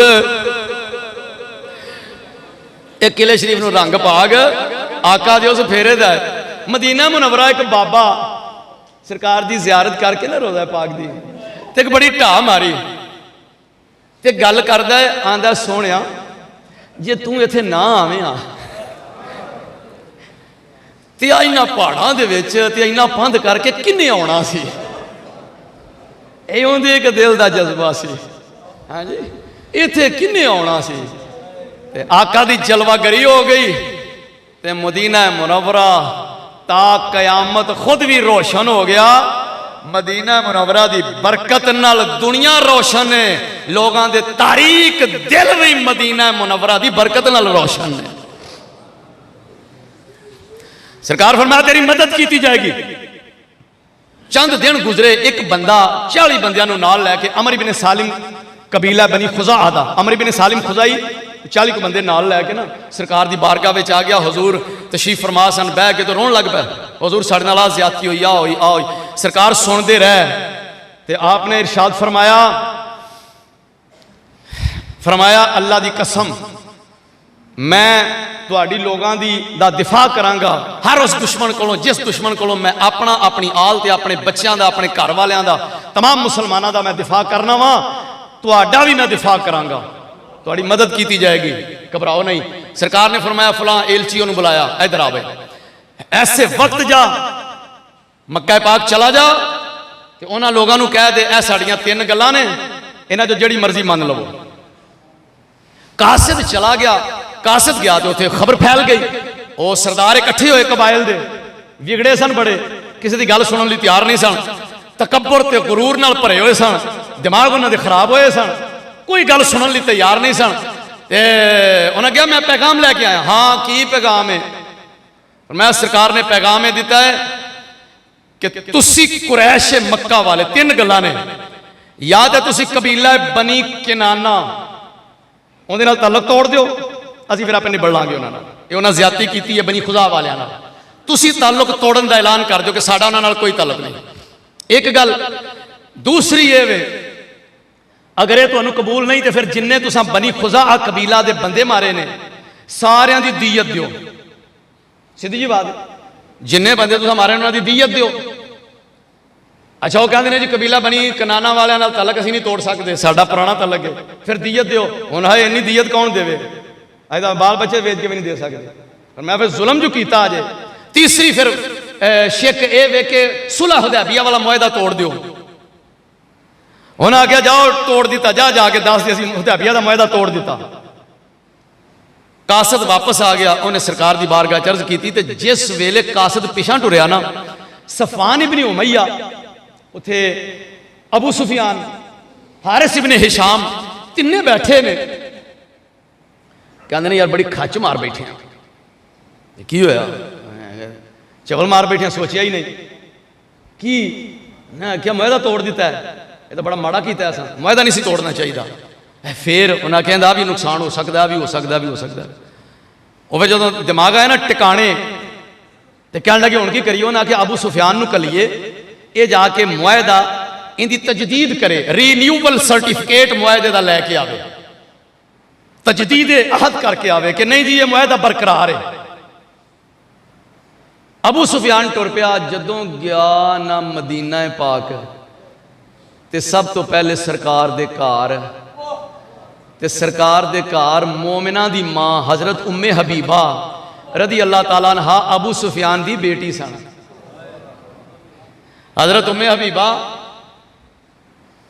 एक किले शरीफ नूं रंग पाग आका दे उस फेरे दा मदीना मुनवरा एक बाबा सरकार दी जियारत करके ना रोज़ा पाक दी ते एक बड़ी ढाह मारी ते गल करदा आंदा सोहणिया जे तू इत्थे ना आवें ते इन्हां पहाड़ां दे विच ते इन्ना पंध करके किन्ने आउणा सी। ਇਹ ਉਹਦੇ ਇੱਕ ਦਿਲ ਦਾ ਜਜ਼ਬਾ ਸੀ। ਹਾਂਜੀ, ਇੱਥੇ ਕਿੰਨੇ ਆਉਣਾ ਸੀ ਤੇ ਆਕਾ ਦੀ ਜਲਵਾਗਰੀ ਹੋ ਗਈ ਤੇ ਮਦੀਨਾ ਮੁਨੱਵਰਾ ता कयामत खुद भी रोशन हो गया। मदीना मुनव्वरा दी बरकत नाल दुनिया रोशन है, लोगों दे तारीख दिल भी मदीना मुनव्वरा दी बरकत नाल रोशन है। सरकार फरमाया तेरी मदद की जाएगी। चंद दिन गुजरे, एक बंदा 40 बंदियां नाल लैके अमर इब्न सालिम कबीला बनी खुजा दा, अमर इब्न सालिम खुजाई 40 को बंदे नाल लैके ना सरकार दी बारगाह में आ गया। हजूर तशरीफ फरमा सन, बह के तो रोन लग पाया, हजूर साढ़े नाल ज्यादती हुई, आ हुई आ हुई। सरकार सुनते रहे तो आपने इरशाद फरमाया अल्लाह की कसम मैं तुहाडी लोगों दी दा दिफा करांगा हर उस दुश्मन को, जिस दुश्मन को मैं अपना अपनी आल ते अपने बच्चों का अपने घर वालों का तमाम मुसलमानों का मैं दिफा करना वा, तुहाडा भी मैं दिफा करांगा, थोड़ी मदद की जाएगी, घबराओ नहीं। सरकार ने फरमाया फलां एलची उन्होंने बुलाया, इधर आवे, ऐसे वक्त जा मक्का पाक चला जा तो उन्होंने लोगों को कह दे ए साड़ियां 3 गल्लां ने, इन्हां जो जिहड़ी मर्जी मान लवो। कासिद चला गया, कासिद गया तो उत्थे खबर फैल गई, वो सरदार इकट्ठे होए कबाइल दे, विगड़े सन बड़े, किसी की गल सुनने लई तैयार नहीं सन, तकब्बुर ते गुरूर नाल भरे हुए सन, दिमाग उन्हां दे खराब होए सन, कोई गल सुनने लई तैयार नहीं सन। उन्हें कहा मैं पैगाम लैके आया। हाँ की पैगाम है? मैं सरकार ने पैगाम ये दिता है कि तुसी कुरैश मक्का वाले 3 गल्लां ने, या तो तुसी कबीला बनी किनाना उहदे नाल ताल्लुक तोड़ दिओ, असीं फिर आपे निबड़ लांगे उन्हां नाल, ये उन्हां ज़्यादती कीती है बनी खुदा वालियां नाल, तुसी ताल्लुक तोड़न दा ऐलान कर दिओ कि साडा उन्हां नाल कोई ताल्लुक नहीं। एक गल। दूसरी ये वे अगर ये तुहानू कबूल नहीं तो फिर जिन्ने तुसां बनी खुजा कबीला दे बंदे मारे ने सारियां दी दीयत दिओ, सीधी जी बात, जिन्ने बंदे तुसां मारे उन्हां दी दीयत दिओ। अच्छा वो कहते हैं जी कबीला बनी कनाना वाले नाल तलक असीं नहीं तोड़ सकते, साडा पुराना तलक है, फिर दीयत दिओ। हुण हाए इन्नी दीयत कौन देवे, अज तां बाल बच्चे वेच के भी नहीं दे सकते, पर मैं फिर जुल्म जो कीता अजे। तीसरी फिर शिक ये वे के सुलह हुदैबिया वाला मुआहदा तोड़ दिओ। उन्हें आख्या जाओ तोड़ दिता, जा जाके दस दी हुदैबिया का मुआहदा तोड़ दिता। कासिद वापस आ गया, उन्हें सरकार की बारगाह अर्ज की, जिस वेले कासिद पिछा टुरया ना, सफान इब्न उमैया उथे अबू सुफियान हारिस इब्न हिशाम तिन्ने बैठे ने, कहते ने यार बड़ी खच मार बैठे हैं। की होया? चवल मार बैठे हैं, सोचिया ही नहीं कि क्या मुआहदा तोड़ दिता है, ये तो बड़ा माड़ा किया असा, मुआहदा नहीं सी तोड़ना चाहिए। फिर उन्हें कहता भी नुकसान हो सकता, भी हो सकता, भी हो सकता। वो जो दिमाग आया ना टिकाने तो कह लगे हूँ की करिए, उन्हें आख्या अबू सुफियान कलिए, ये जाके मुआहदा इनकी तजदीद करे, रीन्यूबल सर्टिफिकेट मुआहदे का लैके आवे, तजदीद अहद करके आवे कि नहीं जी ये मुआहदा बरकरार है। अबू सुफियान टुर पिया, जदों गया ना मदीना पाक ते सब तो पहले सरकार दे घर, ते सरकार दे घर मोमिना दी मां हजरत उम्मे हबीबा रदी अल्लाह ताला अन्हा अबू सुफियान दी बेटी सन। हजरत उम्मे हबीबा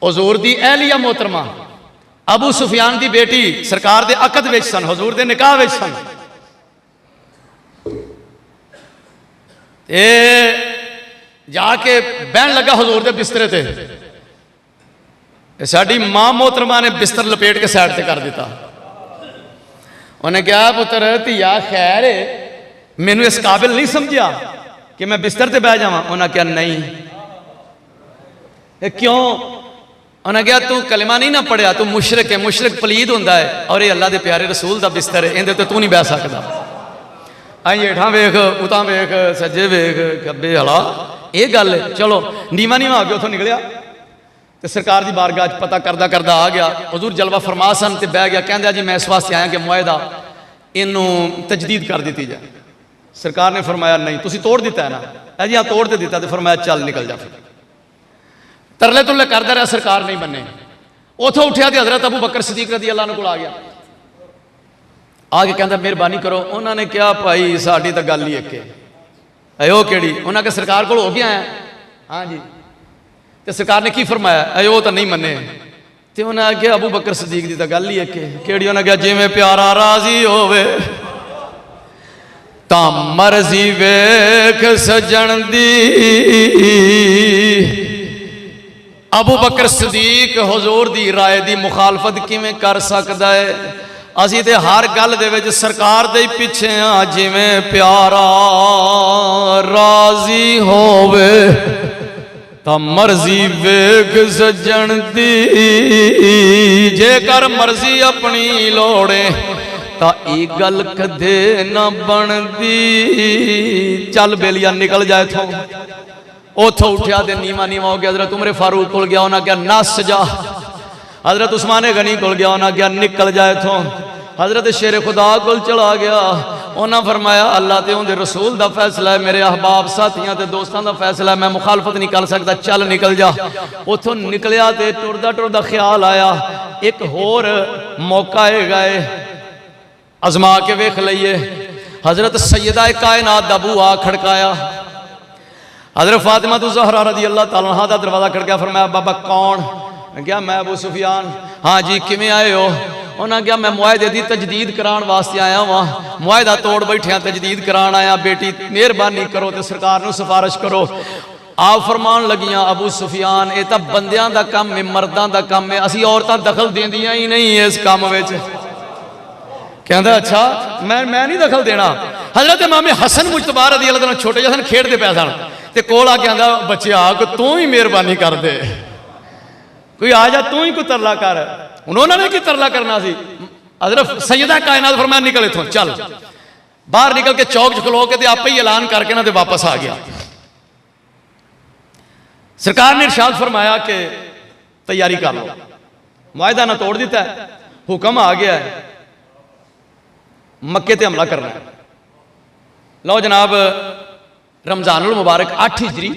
हुजूर दी अहलिया मोहतरमा, अबू सुफियान दी बेटी सरकार दे अकद विच सन, हुजूर दे निकाह विच सन। जाके बहन लगा हुजूर दे बिस्तरे ते, साड़ी मां मोहतरमा ने बिस्तर लपेट के साइड से कर दिता। उन्हें कहा पुत्र धिया खैर है, मैनू इस काबिल नहीं समझा कि मैं बिस्तर से बह जावा। उन्हें कहा नहीं। क्यों? उन्हें कहा तू कलमा नहीं ना पढ़िया, तू मुशरक है, मुशरक पलीद होंदा है, और ये अल्लाह के प्यारे रसूल का बिस्तर है, इहदे ते तू नहीं बह सकता। आई हेठा वेख, उतां वेख, सज्जे वेख, खब्बे हला, ये गल है। चलो नीवा नीवा हो गया, उतों निकलिया तो सरकार की बारगाह पता करदा करदा आ गया। हुजूर जलवा फरमा सन ते बह गया, कहंदा जी मैं इस वास्ते आया कि मुआहदा इनू तजदीद कर दी जाए। सरकार ने फरमाया नहीं, तुसी तोड़ दिता है ना? जी हाँ तोड़ दे दिता। तो फरमाया चल निकल जा। फिर तरले तुरले करता रहा, सरकार नहीं बने। उथों उठिया तो हजरत अबू बकर सिद्दीक रज़ी अल्लाह को आ गया, आके कहता मेहरबानी करो। उन्होंने कहा भाई साड़ी तो गल ही एक है, वो केड़ी? उन्हें कहा सरकार को हो गया है। हाँ जी। तो तो सरकार ने की फरमाया, वो तो नहीं मने। तो उन्हें आख्या अबू बकर सदीक की तो गल ही एक केड़ी, उन्हें कहा जिवें प्यारा राजी होवे ता मर्जी वेख सजन दी। अबू बकर सदीक हुजूर दी राय दी मुखालफत किवें कर सकदा है? असी ते हर गल दे विच सरकार दे पिछे हाँ, जिवें प्यारा राजी होवे ता मर्जी वेख सजन दी। जेकर मर्जी अपनी लोड़े ता ई गल कदे न बनदी। चल बेलिया निकल जाए थो। उथों उठ्या ते नीवा नीवा हो गया। हजरत उमर फारूक को गया, उन्हें क्या नस जा। हजरत उस्मान गनी को गया, उन्हें क्या निकल जाए थो। हजरत शेर खुदा को चला गया, उन्हें फरमाया अल्लाह ते उनके रसूल का फैसला है, मेरे अहबाब साथियों के दोस्तों का फैसला है, मैं मुखालफत नहीं कर सकता, चल निकल जा। उथों निकलिया तो टुरदा टुरदा ख्याल आया एक होर मौका है गए आजमा के वेख लीए। हजरत सैयदा कायनात दा बूहा खड़काया। हजरत फातिमा तो ज़हरा रज़ी अल्लाह तआला अन्हा दा दरवाजा खड़काया। फरमाया बाबा कौन? क्या मैं अबू सुफियान। हाँ जी किमें आए हो? उन्हें क्या मैं मुआहदे की तजदीद कराने वास्ते आया वहाँ, मुआहदा तोड़ बैठिया तजदीद करान आया। बेटी मेहरबानी करो तो सरकार नूं सिफारिश करो। आप फरमान लगियां अबू सुफियान ये तो बंदियां दा काम है, मर्दां दा काम है, असी औरतां दखल देंदियां ही नहीं है इस काम विच। कहता अच्छा मैं नहीं दखल देना। हजरत इमाम हसन मुजतबा रज़ी अल्लाह तआला छोटे जैसे खेडते पै सन ते कोल आके आंदा बच्चे आ तू ही मेहरबानी कर दे, कोई आ जा तू ही कोई तरला कर। उन्होंने की तरला करना सी। हजरत सैयदा कायनात फरमाया निकल इथों, चल। बाहर निकल के चौक च खलो के आपे ही ऐलान करके ना वापस आ गया। सरकार ने इरशाद फरमाया कि तैयारी कर लो, मुआहदा ना तोड़ दिता है, हुक्म आ गया है मक्के ते हमला करना है। लो जनाब रमजानुल मुबारक 8 हिजरी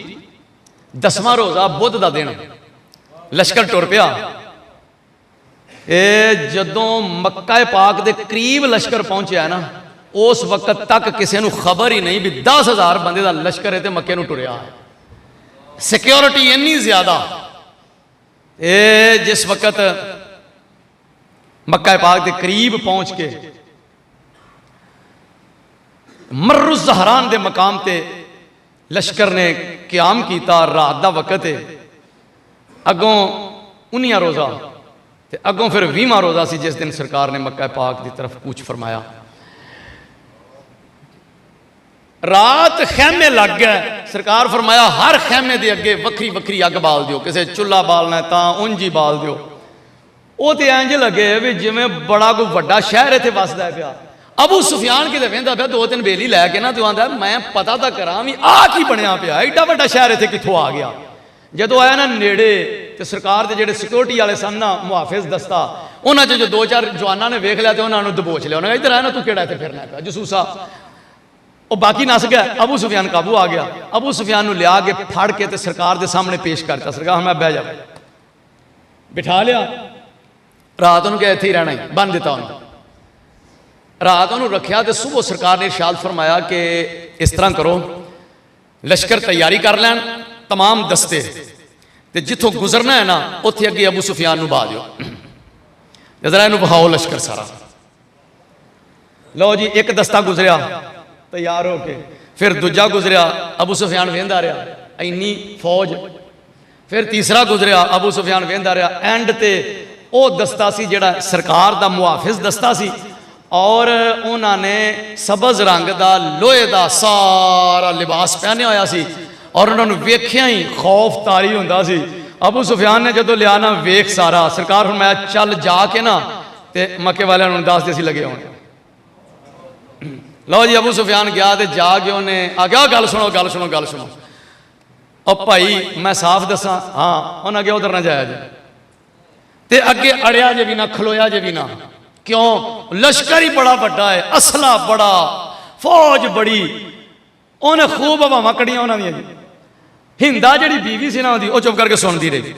10वां रोजा बुध का दिन लश्कर टुर पिया। जदों मक्का पाक के करीब लश्कर पहुंचा ना उस वक्त तक किसी को खबर ही नहीं भी 10,000 बंदे का लश्कर है तो मक्के नूं टुरिया। सिक्योरिटी इन्नी ज्यादा। जिस वक्त मक्का पाक के करीब पहुंच के मर्रुज़ ज़हरान के मकाम ते लश्कर ने क्याम किया। रात का वक्त है, अगों 19 रोज़ा ते अगों फिर 20वां रोज़ा सी जिस दिन सरकार ने मक्का पाक की तरफ कूच फरमाया। रात खैमे लग गए। सरकार फरमाया हर खैमे के अगे वक्री वक्री अग बाल दियो, किसी चुला बालना है तो उंज ही बाल दियो। वो तो इंज लगे भी जिमें बड़ा कोई बड़ा शहर इतने वसदा पिया। अबू सुफियान किते वेंदा पिया 2-3 बेली लैके ना तो आंदा मैं पता तो करा भी आ की बनया पिया, एडा वड्डा शहर इतने कित्थों आ गया। जदों आया ना नेड़े तो सरकार के जिहड़े सिक्योरिटी वाले सन ना मुहाफिज दस्ता, उन्होंने जो 2-4 जवानों ने वेख लिया तो उन्होंने दबोच लिया। उन्होंने इधर आया ना तू केड़ा इतने फिरना पिया जसूसा। वो बाकी नस गया। अबू सुफियान काबू आ गया। अबू सुफियान नूं लिया के फड़ के ते सरकार के सामने पेश करता। सरकार मैं बह जा, बिठा लिया। रात उन्होंने इत्थे ही रहना ही बन दिता। उन्होंने रात उन्होंने रखा तो सुबह सरकार ने इरशाद फरमाया कि इस तरह करो लश्कर तैयारी कर लैन तमाम दस्ते ते जिथों गुजरना है ना उत्थे अगे अबू सुफियान नूं बहा दिओ। जरा इनू बहाओ लश्कर सारा। लो जी एक दस्ता गुजरिया तैयार होके, फिर दूजा गुजरिया अबू सुफियान वेंदा रहा इन्नी फौज, फिर तीसरा गुजरिया अबू सुफियान वेंदा रहा। एंड ते वो दस्ता सी जिहड़ा सरकार दा मुहाफिज दस्ता सी और उन्होंने सबज रंग का लोहे का सारा लिबास पहने होया सी और उन्होंने वेख्या ही खौफ तारी हुंदा सी। अबू सुफियान ने जो लिया ना वेख सारा, सरकार फरमाया चल जाके ना ते मक्के वाले दस दे लगे होने। लो जी अबू सुफियान गया तो जाके उन्हें आ गया गल सुनो गल सुनो गल सुनो। और भाई मैं साफ दसा हाँ उन्हें अगे उधर ना जाया जे ते अगे अड़िया जे भी ना खलोया जे भी ना। क्यों? लश्कर ही बड़ा बड़ा है, असला बड़ा, फौज बड़ी। उन्हें खूब हवावां कड़ियां उन्होंने जी। हिंदा जी बीवी सी ना वो चुप करके सुनती रही।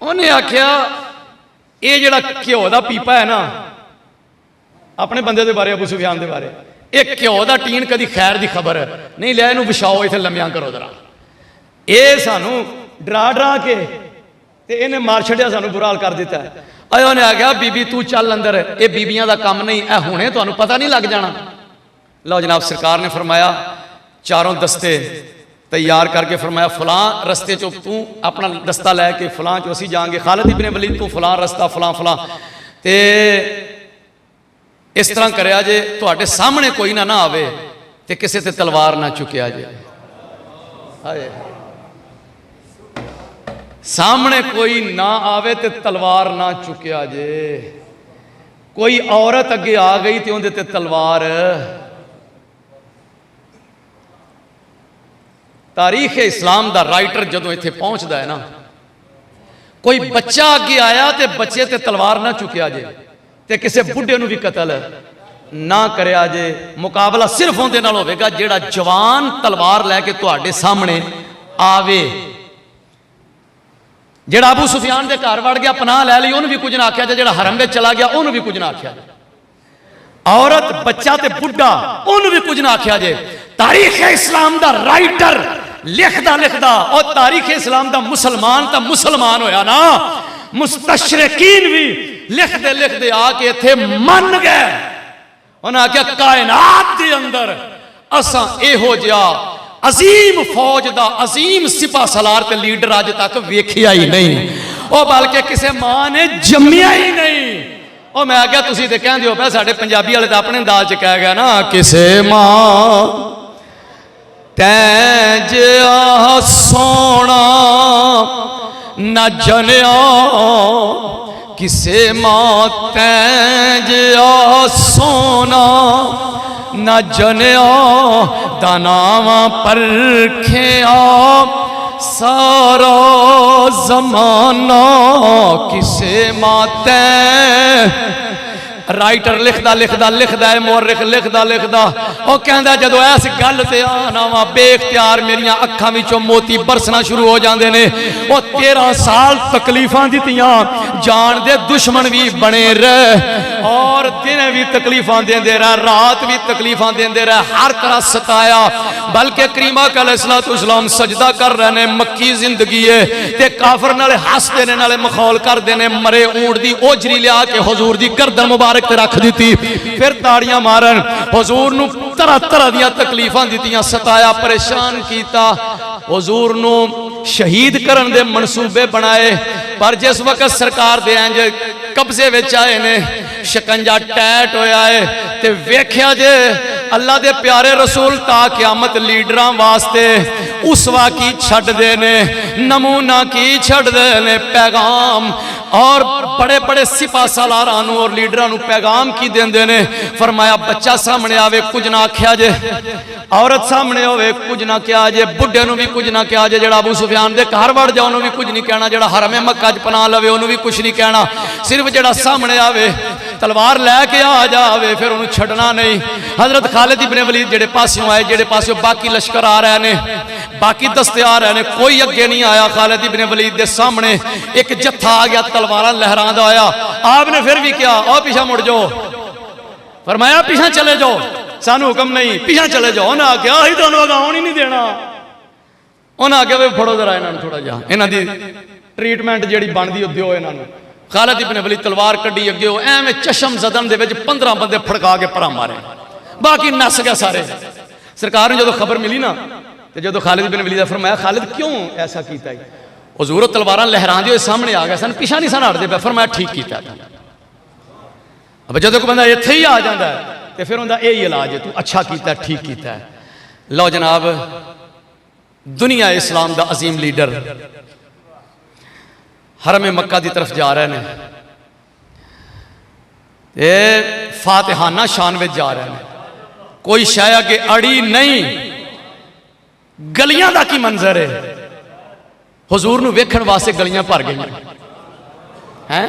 उन्हें आख्या ये जड़ा घ्यो का पीपा है ना अपने बंदे के बारे अबू सुफियान के बारे, एक घ्यो का टीन कभी खैर की खबर नहीं लिया, इनू बिछाओ इतने लम्बिया करो जरा। ਇਹ ਸਾਨੂੰ ਡਰਾ ਡਰਾ ਕੇ ਤੇ ਇਹਨੇ ਮਾਰ ਛੱਡਿਆ, ਸਾਨੂੰ ਬੁਰਾ ਹਾਲ ਕਰ ਦਿੱਤਾ। ਅਏ ਉਹਨੇ ਆਖਿਆ ਬੀਬੀ ਤੂੰ ਚੱਲ ਅੰਦਰ, ਇਹ ਬੀਬੀਆਂ ਦਾ ਕੰਮ ਨਹੀਂ, ਇਹ ਹੁਣੇ ਤੁਹਾਨੂੰ ਪਤਾ ਨਹੀਂ ਲੱਗ ਜਾਣਾ। ਲਓ ਜਨਾਬ, ਸਰਕਾਰ ਨੇ फरमाया चारों दस्ते तैयार करके फरमाया फलां रस्ते चो तू अपना दस्ता लैके फलां चो असी जाएंगे, खालिद इब्न वलीद तू फलां रस्ता फलां फलां, ते इस तरह करिया जे तुहाडे सामने कोई ना आवे ते किसी ते तलवार ना चुकिया जे। हाय, सामने कोई ना आवे ते तलवार ना चुकिया जे। कोई औरत अगे आ गई तो उहदे ते तलवार। तारीख इस्लाम दा राइटर जदों इत्थे पहुंचदा है ना, कोई बच्चा अगे आया तो बच्चे ते तलवार ना चुकिया जे, ते किसी बुढ़े नूं भी कतल ना करिया जे। मुकाबला सिर्फ उहदे नाल होवेगा जिहड़ा जवान तलवार लैके तुहाडे सामने आवे। जिहड़ा अबू सुफियान दे घर वड़ गया, पनाह लै ली, उन्होंने भी कुछ ना आख्या जे। जिहड़ा हरम विच चला गया उन्होंने भी कुछ ना आख्या। औरत बच्चा ते बुढ़ा उन्होंने भी कुछ ना आख्या जे। तारीख इस्लाम दा राइटर लिखदा लिखदा और तारीख इस्लाम दा मुसलमान होया ना, मुस्तशरिकीन भी लिखदे लिखदे आके इत्थे मन गए। उन्हें आख्या कायनात दे अंदर असां इहो जिहा अजीम फौज दा अजीम सिपा सलार ते लीडर अज तक वेखिया ही नहीं, और बल्कि किसी मां ने जम्मिया ही नहीं। और मैं आख्या तुसीं ते कहंदे हो पे साडे पंजाबी वाले तां अपने अंदाज च कह गया ना, किसे मां तैं जिहा सोना न जनिया, किसे मां तैं जिहा सोना न जनिया, दानावा परखिया सारा जमाना, किसे मां तैं। राइटर लिखदा लिखदा लिखदा है, मुअर्रिख लिखदा लिखदा और कहंदा जदों इस गल ते आना वा बेख्तियार मेरियां अखां विचों मोती बरसना शुरू हो जांदे ने। ओ 13 साल तकलीफां दित्तियां, जान दे दुश्मन भी बने रहे और दिन भी तकलीफां देंदे रहे, रात भी तकलीफां देंदे रहे, हर तरह सताया। बल्कि करीमा अलैहिस्सलाम सजदा कर रहे ने, मक्की जिंदगी है ते काफर नाले हसदे ने, नाले मखौल करदे ने। मरे ऊंट दी ओजरी लिया के हुजूर दी गर्दन मुबारक ते रख दी, फिर ताड़ियां मारन। हुजूर नूं तरह तरह दियां तकलीफां दित्तियां, सताया, परेशान किया। हुजूर नूं शहीद करन दे मनसूबे बनाए, पर जिस वक्त सरकार दे इंज कब्जे विच आए ने, शिकंजा टैट होया है ते वेख्या जे अल्लाह दे प्यारे रसूल ता क़यामत लीडरां वास्ते उसवा की छड्डदे ने, नमूना की छड्डदे ने, पैगाम। और बड़े बड़े सिपा सालारां नूं और लीडरां नूं पैगाम की देंदे ने। फरमाया बच्चा सामने आवे कुछ ना आख्या जे, औरत सामने होवे कुछ ना कहा जे, बुढ़े नूं भी कुछ ना कहा जे। जिहड़ा अबू सुफियान दे घर वड़ जाओ उन्होंने भी कुछ नहीं कहना, जिहड़ा हरमे मक्का च पनाह लवे उन्होंने भी कुछ नहीं कहना। सिर्फ जिहड़ा सामने आवे तलवार लैके आ जावे फिर उन्होंने छड्डना नहीं। हजरत खालिद इब्न वलीद जिहड़े पासियों आए, जिहड़े पासियों बाकी लश्कर आ रहे ने, बाकी दस्ते आ रहे ने, कोई अगे नहीं आया। खालिद इब्न वलीद दे सामने एक जत्था आ गया तलवारां लहरांदा होया। आपने फिर भी क्या, और पीछा मुड़ जाओ। फरमाया पीछा चले जाओ, सानू हुक्म नहीं, पीछा चले जाओ। उन्हें आख्या असीं तुहानूं आउण ही नहीं देना। उन्हें आख्या वी फड़ो जरा इन्हां नूं, थोड़ा जिहा इन्हां दी ट्रीटमेंट जिहड़ी बनदी ओ दिओ इन्हां नूं। खालिद इब्न वलीद तलवार कड्डी अगे, एवें चशम जदन दे विच 15 बंदे फड़का के परा मारे, बाकी नस गए सारे। सरकार ने जो खबर मिली ना, तो जो खालिद इब्न वलीद फरमाया खालिद क्यों ऐसा किया? हुजूर तलवारां लहरांदे हुए सामने आ गए सन, पिछा नहीं सन हटदे पे। फरमाया ठीक किया। अब जो कोई बंदा इत्थे ही आ जाता है तो फिर उनका यही इलाज है, तू अच्छा किया, ठीक किया। लो जनाब, दुनिया इस्लाम का अजीम लीडर हरम मक्का की तरफ जा रहे हैं, फातिहाना शान में जा रहे हैं। कोई शय अगे अड़ी नहीं, गलियां का की मंजर है। हुजूर नूं वेखण वास्ते गलियां भर गई हैं,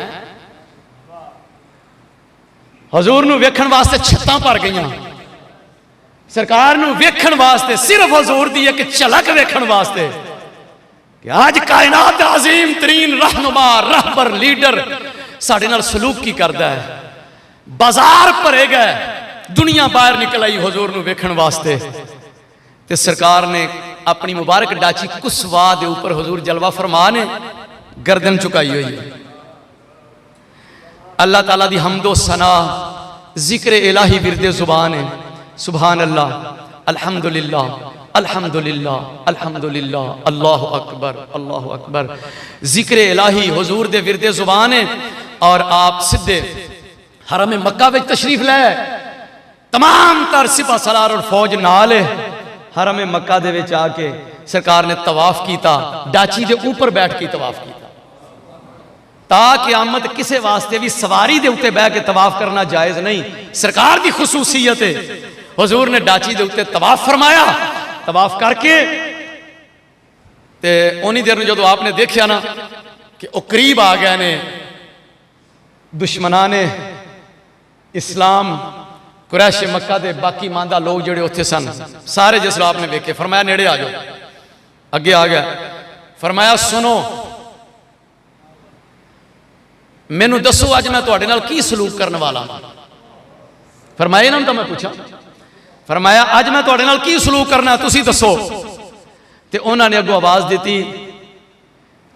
हुजूर नूं वेखण वास्ते छत्तां भर गई। सरकार नूं वेखण वास्ते सिर्फ हुजूर दी एक झलक वेखण वास्ते कि आज कायनात दा अजीम तरीन रहनुमा रहबर लीडर साडे नाल सलूक की करदा है। बाजार भरे गए, दुनिया बाहर निकल आई हुजूर नूं वेखण वास्ते। ते सरकार ने अपनी मुबारक डाची कुसवा के ऊपर हुजूर जलवा फरमा ने गर्दन चुकाई हुई है। अल्लाह ताला दी हमदो सना जिक्र इलाही विरदे जुबान है। सुभान अल्लाह, अल्हम्दुलिल्लाह, अल्हम्दुलिल्लाह, अल्हम्दुलिल्लाह, अल्लाहु अकबर, अल्लाहु अकबर। जिक्र इलाही हुजूर दे विरदे जुबान है। और आप सीधे हरम मक्का विच तशरीफ ले, तमाम तर सिपा सलार और फौज नाल है। हरम मक्का दे विच आके सरकार ने तवाफ किया, डाची दे ऊपर बैठ के तवाफ किया। ताकि आमद किसी वास्ते भी सवारी दे उत्ते बह के तवाफ करना जायज़ नहीं, सरकार की खसूसियत है। हुजूर ने डाची दे उत्ते तवाफ फरमाया। तवाफ करके ते उन्हीं देर में जो आपने देखा ना कि वह करीब आ गए ने दुश्मना ने इस्लाम, कुरैश मक्का दे बाकी मांदा लोग जोड़े उत्थे सन सारे, जिस आपने वेखे फरमाया नेड़े आ जाओ। अगे आ गया, फरमाया सुनो मैनू दसो अज मैं तुहाडे नाल की सलूक करने वाला। फरमाया इन्हां नूं तां मैं पूछा, फरमाया अज मैं तुहाडे नाल की सलूक करना तुसी दसो। ते उन्होंने अगों आवाज दी,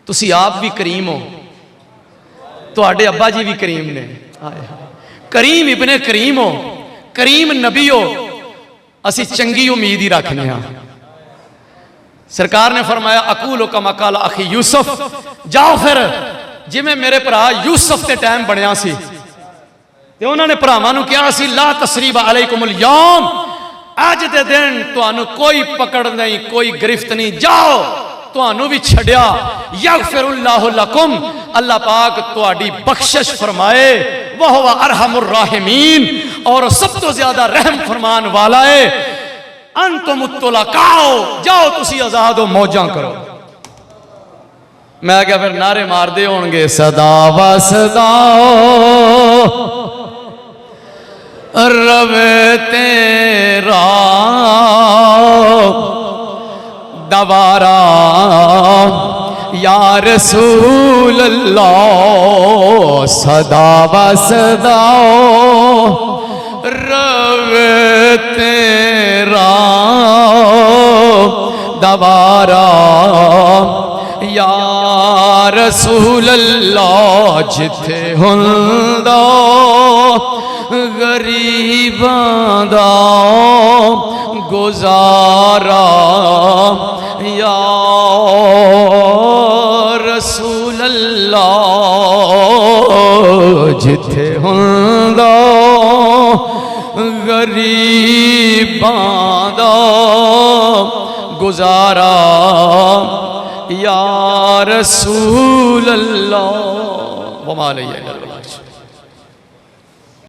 तुसी आप भी करीम हो, तुहाडे अब्बा जी भी करीम ने, करीम इबने करीम हो, करीम नबी हो, असी चंगी उम्मीद ही रखने। सरकार ने फरमाया अकूल कमा काला अखी यूसुफ, जाओ फिर जिमें मेरे भरा यूसुफ के टाइम बनया सी ते उन्होंने भरावां नूं कहा सी ला तसरीबा अलैकुमुल यौम, अज दे दिन तुहानू कोई पकड़ नहीं, कोई गिरफ्त नहीं, जाओ तुहानू भी छड्या। यगफिरुल्लाहु लकुम, अल्लाह पाक तुहाडी बख्शिश फरमाए। वह हुवा अरहमुर राहिमीन, और सब तो ज्यादा रहम फरमान वाला है। अंतुम तुलकाओ, जाओ तुसी आजाद हो, मौजां करो। मैं क्या फिर नारे मारदे होणगे सदा वसदाओ रवे तेरा दवारा या रसूल अल्लाह, सदा वसदाओ रवे तेरा दवारा या रसूल अल्लाह, जिथे हुंदा गरीबां दा गुजारा या रसूल अल्लाह, जिथे हुंदा गरीबां दा गुजारा या रसूल अल्लाह। वमा अलैहि